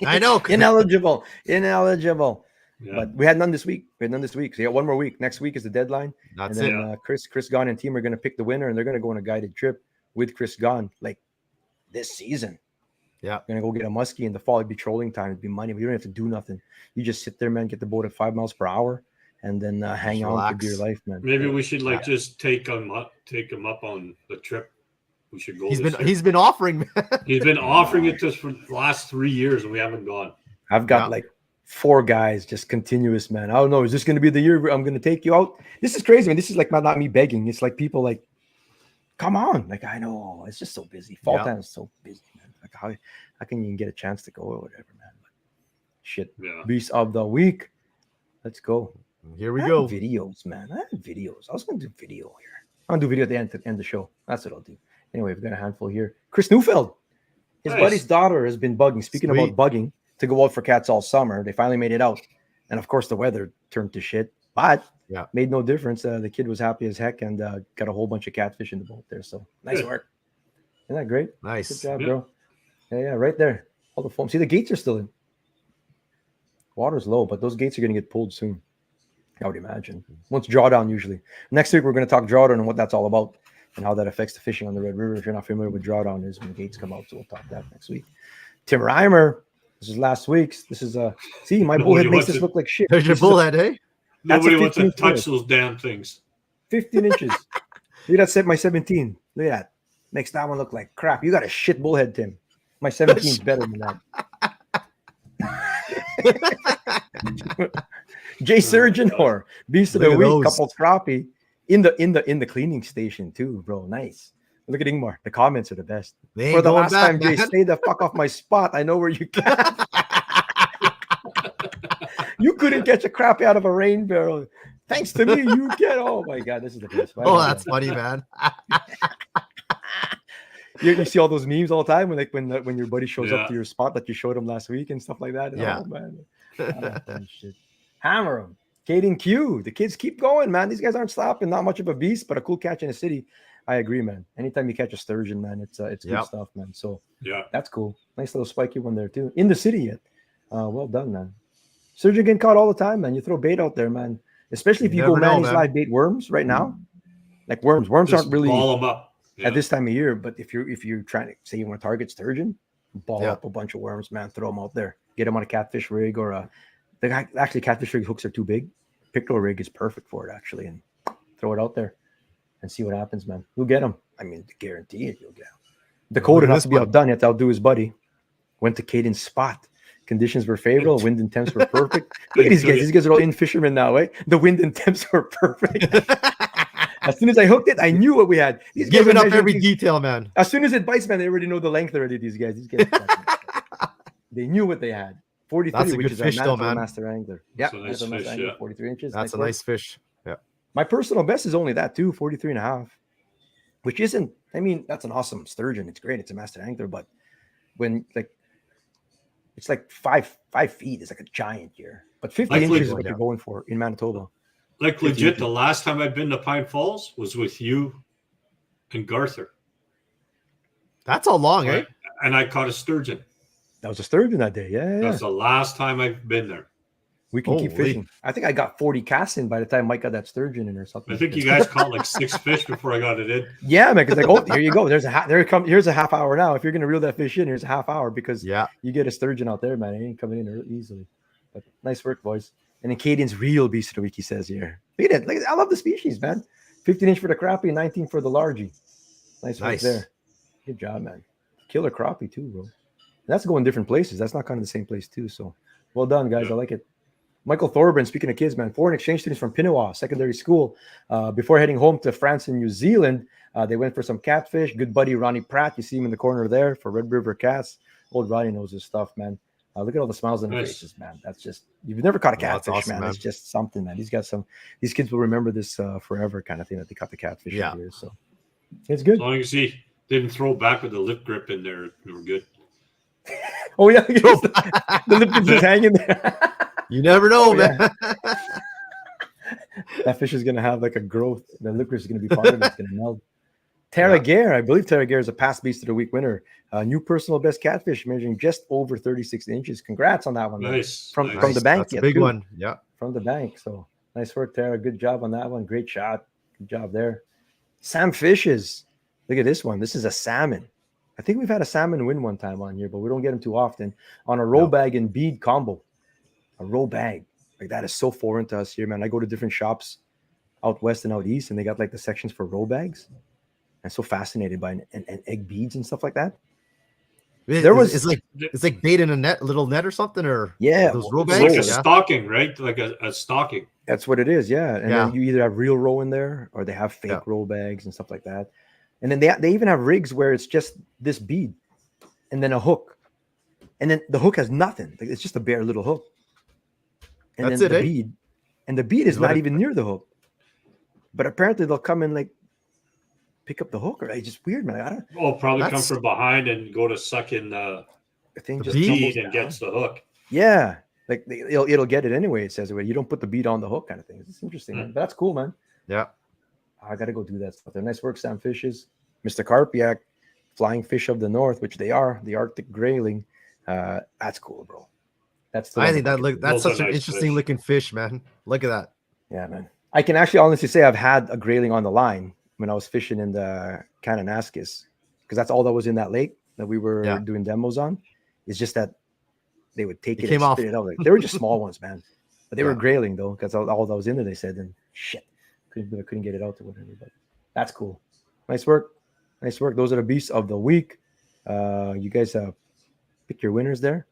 I know. Ineligible. yeah. But we had none this week. So you got one more week. Next week is the deadline. That's and it. then Chris Gunn and team are going to pick the winner, and they're going to go on a guided trip with Chris Gunn like this season. Yeah. Going to go get a muskie in the fall. It'd be trolling time. It'd be money. We don't have to do nothing. You just sit there, man, get the boat at 5 miles per hour, and then hang Just on relax. for dear life, man. Maybe we should just take him up on the trip. We should go. He's this been year. he's been offering, man. He's been offering it to us for the last 3 years, and we haven't gone. I've got Yeah. like 4 guys just continuous, man. I don't know. Is this going to be the year I'm going to take you out? This is crazy, man. This is like not me begging. It's like people like, come on. Like, I know it's just so busy. Fall Yeah. time is so busy, man. Like, how can you even get a chance to go or whatever, man? But shit. Yeah. Beast of the week. Let's go. Here we I have go. videos, man. I have videos. I was going to do video here. I'll do video at the end of the show. That's what I'll do. Anyway, we've got a handful here. Chris Neufeld, his Nice. buddy's daughter has been bugging. Speaking Sweet. about bugging, to go out for cats all summer. They finally made it out. And of course, the weather turned to shit, but Yeah. made no difference. The kid was happy as heck and got a whole bunch of catfish in the boat there. So nice Good. work. Isn't that great? Good Nice. job, Yeah. bro. Yeah, right there. All the foam. See, the gates are still in. Water's low, but those gates are going to get pulled soon. I would imagine. Once drawdown, usually. Next week, we're going to talk drawdown and what that's all about and how that affects the fishing on the Red River. If you're not familiar with drawdown, is when the gates come out. So we'll talk that next week. Tim Reimer. This is last week's. This is see, my Nobody bullhead makes wants this it. look like shit. There's your This is a bullhead, eh? That's a Nobody wants to 15 touch foot. those damn things. 15 inches. Look at that, my 17. Look at that. Makes that one look like crap. You got a shit bullhead, Tim. My 17 is better than that. Jay Surgeon or Beast of Look the at Week, those. couple crappie in the cleaning station too, bro. Nice. Look at Ingmar. The comments are the best. They For ain't the going last back, time, Jay, man. stay the fuck off my spot. I know where you can. You couldn't catch a crappie out of a rain barrel. Thanks to me, you get. Oh my god, this is the best. Oh, that's funny, man. You see all those memes all the time when your buddy shows Yeah. up to your spot that you showed him last week and stuff like that. Yeah. Oh man, shit. Hammer him. Caden Q. The kids keep going, man. These guys aren't stopping. Not much of a beast, but a cool catch in the city. I agree, man. Anytime you catch a sturgeon, man, it's good Yep. stuff, man. So Yeah. that's cool. Nice little spiky one there too. In the city yet. Well done, man. Sturgeon getting caught all the time, man. You throw bait out there, man. Especially if you go Never know, Manny's man. live bait worms right now. Like worms. Worms Just aren't really ball them up. Yeah. at this time of year. But if you're trying to say you want to target sturgeon, ball Yeah. up a bunch of worms, man. Throw them out there. Get them on a catfish rig or actually catfish rig hooks are too big. Pickerel rig is perfect for it actually, and throw it out there and see what happens, man. You'll get them. I mean, guarantee it. You'll get them. Dakota, not this to be one. outdone, yet outdo his buddy. Went to Caden's spot. Conditions were favorable. Wind and temps were perfect. Look at these guys. These guys are all in fishermen now, eh? The wind and temps were perfect. As soon as I hooked it, I knew what we had. These guys Giving are up measuring every things- detail, man. As soon as it bites, man, they already know the length already. These guys. They knew what they had. 43, That's a which good is fish, a though, Manitoba man. master angler. Yeah, That's a nice Manitoba master fish, angler, yeah. 43 inches. That's a work. nice fish. Yeah. My personal best is only that too, 43 and a half, which isn't, I mean, that's an awesome sturgeon. It's great. It's a master angler, but when it's like 5 feet is like a giant here, but 50 Like inches is Fleetwood, what yeah. you're going for in Manitoba. Like legit, the last time I'd been to Pine Falls was with you and Garther. That's how long, eh? Right? And I caught a sturgeon. That was a sturgeon that day. Yeah. That's the last time I've been there. We can keep Holy. fishing. I think I got 40 casts in by the time Mike got that sturgeon in or something. I think you guys caught like 6 fish before I got it in. Yeah, man. Because like, oh, here you go. Here's a half hour now. If you're gonna reel that fish in, here's a half hour because Yeah. you get a sturgeon out there, man. It ain't coming in easily. But nice work, boys. And then Cadian's real beast of the week, he says here. Look at it. Look, I love the species, man. 15-inch for the crappie, 19 for the largie. Nice work Nice. there. Good job, man. Killer crappie too, bro. And that's going different places. That's not kind of the same place too. So well done, guys. Yeah. I like it. Michael Thorburn, speaking of kids, man, foreign exchange students from Pinawa Secondary School. Before heading home to France and New Zealand, they went for some catfish. Good buddy Ronnie Pratt, you see him in the corner there for Red River Cats. Old Ronnie knows his stuff, man. Look at all the smiles on their Nice. faces, man. That's just, you've never caught a Oh, that's catfish, awesome, man. man. It's just something, man. These kids will remember this forever kind of thing that they caught the catfish Yeah. here. So it's good. As long as he didn't throw back with the lip grip in there, we're good. Oh, yeah. The lip is just hanging there. You never know, Oh, yeah. man. That fish is going to have like a growth. The liquor is going to be part of it. It's going to melt. Tara Gare, I believe Tara Gare is a past beast of the week winner. New personal best catfish measuring just over 36 inches. Congrats on that one. man. Nice. From nice. the bank. That's a yeah, big too. one. Yeah. From the bank. So nice work, Tara. Good job on that one. Great shot. Good job there. Sam Fishes. Look at this one. This is a salmon. I think we've had a salmon win one time on here, but we don't get them too often. On a roll No. bag and bead combo. A roll bag. Like that is so foreign to us here, man. I go to different shops out west and out east, and they got like the sections for roll bags. I'm so fascinated by and egg beads and stuff like that. There was- it's like bait in a net, little net or something, or Yeah, those well, roll It's bags. like a Yeah. stocking, right? Like a stocking. That's what it is, yeah. And Yeah. then you either have real roll in there or they have fake Yeah. roll bags and stuff like that. And then they even have rigs where it's just this bead and then a hook. And then the hook has nothing. Like it's just a bare little hook. And That's then it, the eh? bead. And the bead is Is what not it- even near the hook. But apparently they'll come in like pick up the hook, or it's just weird, man. I don't. Oh, probably come That's- from behind and go to suck in The thing The just bead tumbles bead and down. gets the hook. Yeah, like it'll get it anyway. It says you don't put the bead on the hook, kind of thing. It's interesting, man. But that's cool, man. Yeah. I got to go do that stuff. They're nice work, Sam Fishes, Mr. Carpiak, flying fish of the north, which they are, the Arctic grayling. That's cool, bro. That's the I one think bucket list. that's Those such are an nice interesting fish. looking fish, man. Look at that. Yeah, man. I can actually honestly say I've had a grayling on the line when I was fishing in the Kananaskis, because that's all that was in that lake that we were doing demos on. It's just that they would take It it came and off. spit it out. Like, they were just small ones, man. But they were Yeah. grayling though, because all that was in there. They said, and shit, couldn't get it out or whatever. But that's cool. Nice work. Nice work. Those are the beasts of the week. You guys pick your winners there.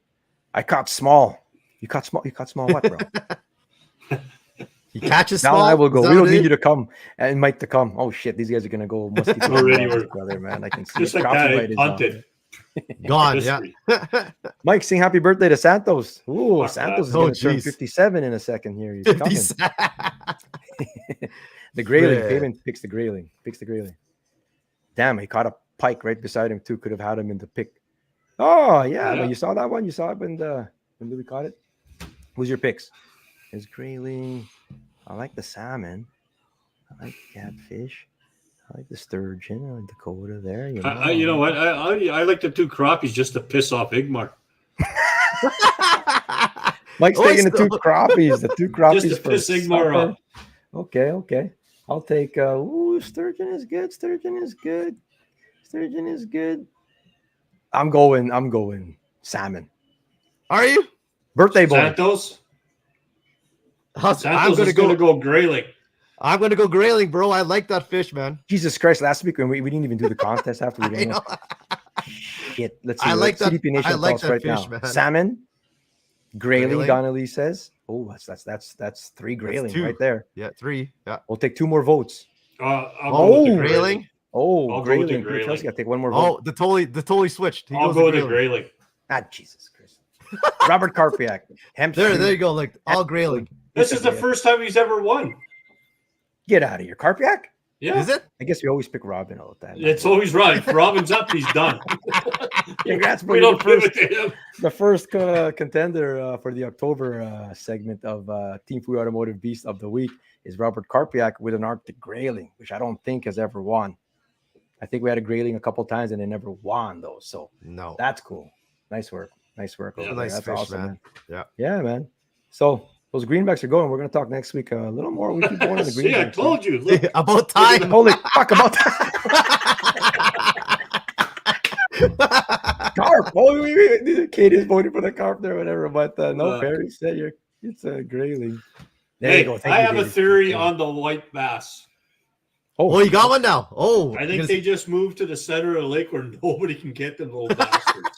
I caught small. You caught small. You caught small what, bro? He catches Val small. and I will go. Is that We don't what it need is? you to come and Mike to come. Oh shit, these guys are gonna go mosquito Already bite we're- brother, man. I can see Just it. like Crappie that, bite it is on. punted. Gone. Yeah. History. Mike, sing happy birthday to Santos. Ooh, Fuck Santos is that. gonna Oh, turn jeez. 57 in a second here. He's coming. 50 The grayling. Yeah. Payment picks the grayling. Picks the grayling. Damn, he caught a pike right beside him too. Could have had him in the pick. Oh yeah, Yeah. man, you saw that one. You saw it when Louis caught it. Who's your picks? His grayling. I like the salmon. I like the catfish. I like the sturgeon. I like Dakota there. You know what? I like the two crappies just to piss off Igmar. Mike's taking the two Oyster. crappies. The two crappies Just to for piss Igmar supper. off. Okay. I'll take sturgeon is good. Sturgeon is good. Sturgeon is good. I'm going salmon. Are you? Birthday boy. Santos? I'm Santos gonna is going to go. go grayling. I'm gonna go grayling, bro. I like that fish, man. Jesus Christ! Last week when we didn't even do the contest after we I didn't know. shit. Let's see. I like that- CDP Nation I like thoughts that right fish, now. man. Salmon, grayling. Grayling. Donnelly says. Oh, that's three grayling two. right there. Yeah, 3. Yeah. We'll take 2 more votes. I'll Oh, go with the grayling. Oh, I'll go with the grayling. grayling. Chelsea got to take 1 more Oh, vote. the totally switched. He I'll goes go to with the grayling. grayling. Jesus Christ. Robert Karpiak. There you go. Like all grayling. This is the first time he's ever won. Get out of here, Karpiak. Yeah. Is it? I guess we always pick Robin all the time. It's always right. If Robin's up, he's done. Congrats, bro. We You're don't give it to him. the first contender for the October segment of Team Food Automotive Beast of the Week is Robert Karpiak with an Arctic grayling, which I don't think has ever won. I think we had a grayling a couple times and they never won though. So No. that's cool. Nice work. Over Yeah, there. nice That's fish, awesome, man. man. Yeah. Yeah, man. So those greenbacks are going. We're going to talk next week a little more. We keep going on the See, I greenbacks. told you. Look, About time. Holy fuck about that. Carp. Oh, Kate is voting for the carp there, whatever. But no, Perry said it's a grayling. There you hey, go. Thank I you, have a David. theory on the white bass. Oh, you got one now. Oh, I think they just moved to the center of the lake where nobody can get them little bastards.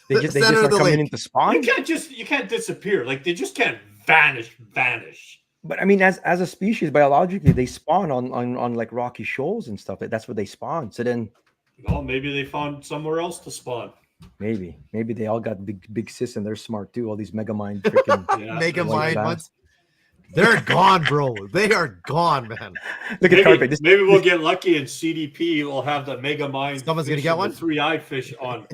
They just center are of the coming lake. into spawn. You can't disappear. Like they just can't vanish. But I mean, as a species, biologically, they spawn on like rocky shoals and stuff. That's where they spawn. So then Well, maybe they found somewhere else to spawn. maybe they all got big sis and they're smart too. All these Megamind freaking Yeah. Mega white mind bass. ones. They're gone, bro. They are gone, man. Look at Carpe. Maybe we'll get lucky and CDP will have the Mega Mind. Someone's gonna get one? 3-eyed fish on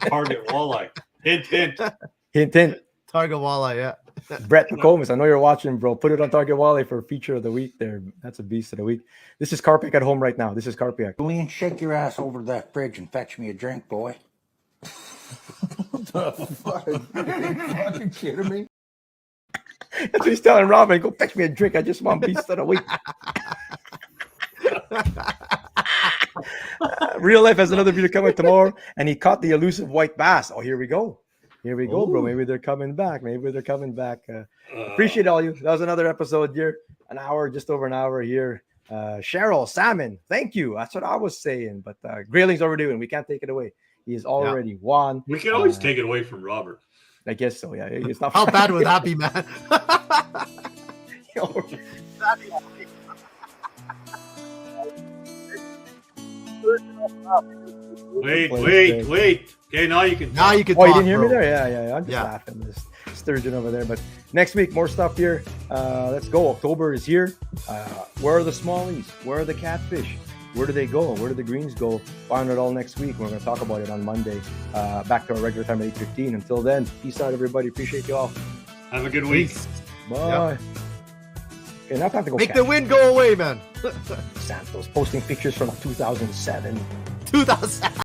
target walleye. Hint, hint. Hint. Target walleye, yeah. Brett McComas, I know you're watching, bro. Put it on Target Walleye for feature of the week there. That's a beast of the week. This is Carpiak at home right now. This is Carpiak. Lean, shake your ass over to that fridge and fetch me a drink, boy. The fuck? Are you fucking kidding me? That's what he's telling Robin. Go fetch me a drink. I just want beast of the week. Real Life has another video coming tomorrow, and he caught the elusive white bass. Oh, here we go. Here we go, bro. Maybe they're coming back. Appreciate all you. That was another episode here. An hour, just over an hour here. Cheryl, salmon, thank you. That's what I was saying. But grayling's overdue, we can't take it away. He is already won. We can always take it away from Robert. I guess so. Yeah, it's not. How bad would that be, man? Wait. Okay, now you can. Now you can Oh, you talk, didn't hear me bro. there? Yeah. I'm just Yeah. laughing. This sturgeon over there. But next week, more stuff here. Let's go. October is here. Where are the smallies? Where are the catfish? Where do they go? Where do the greens go? Find it all next week. We're going to talk about it on Monday. Back to our regular time at 8:15. Until then, peace out, everybody. Appreciate you all. Have a good week. Bye. Okay, now time to go Make catch. the wind go away, man. Santos posting pictures from 2007. 2000.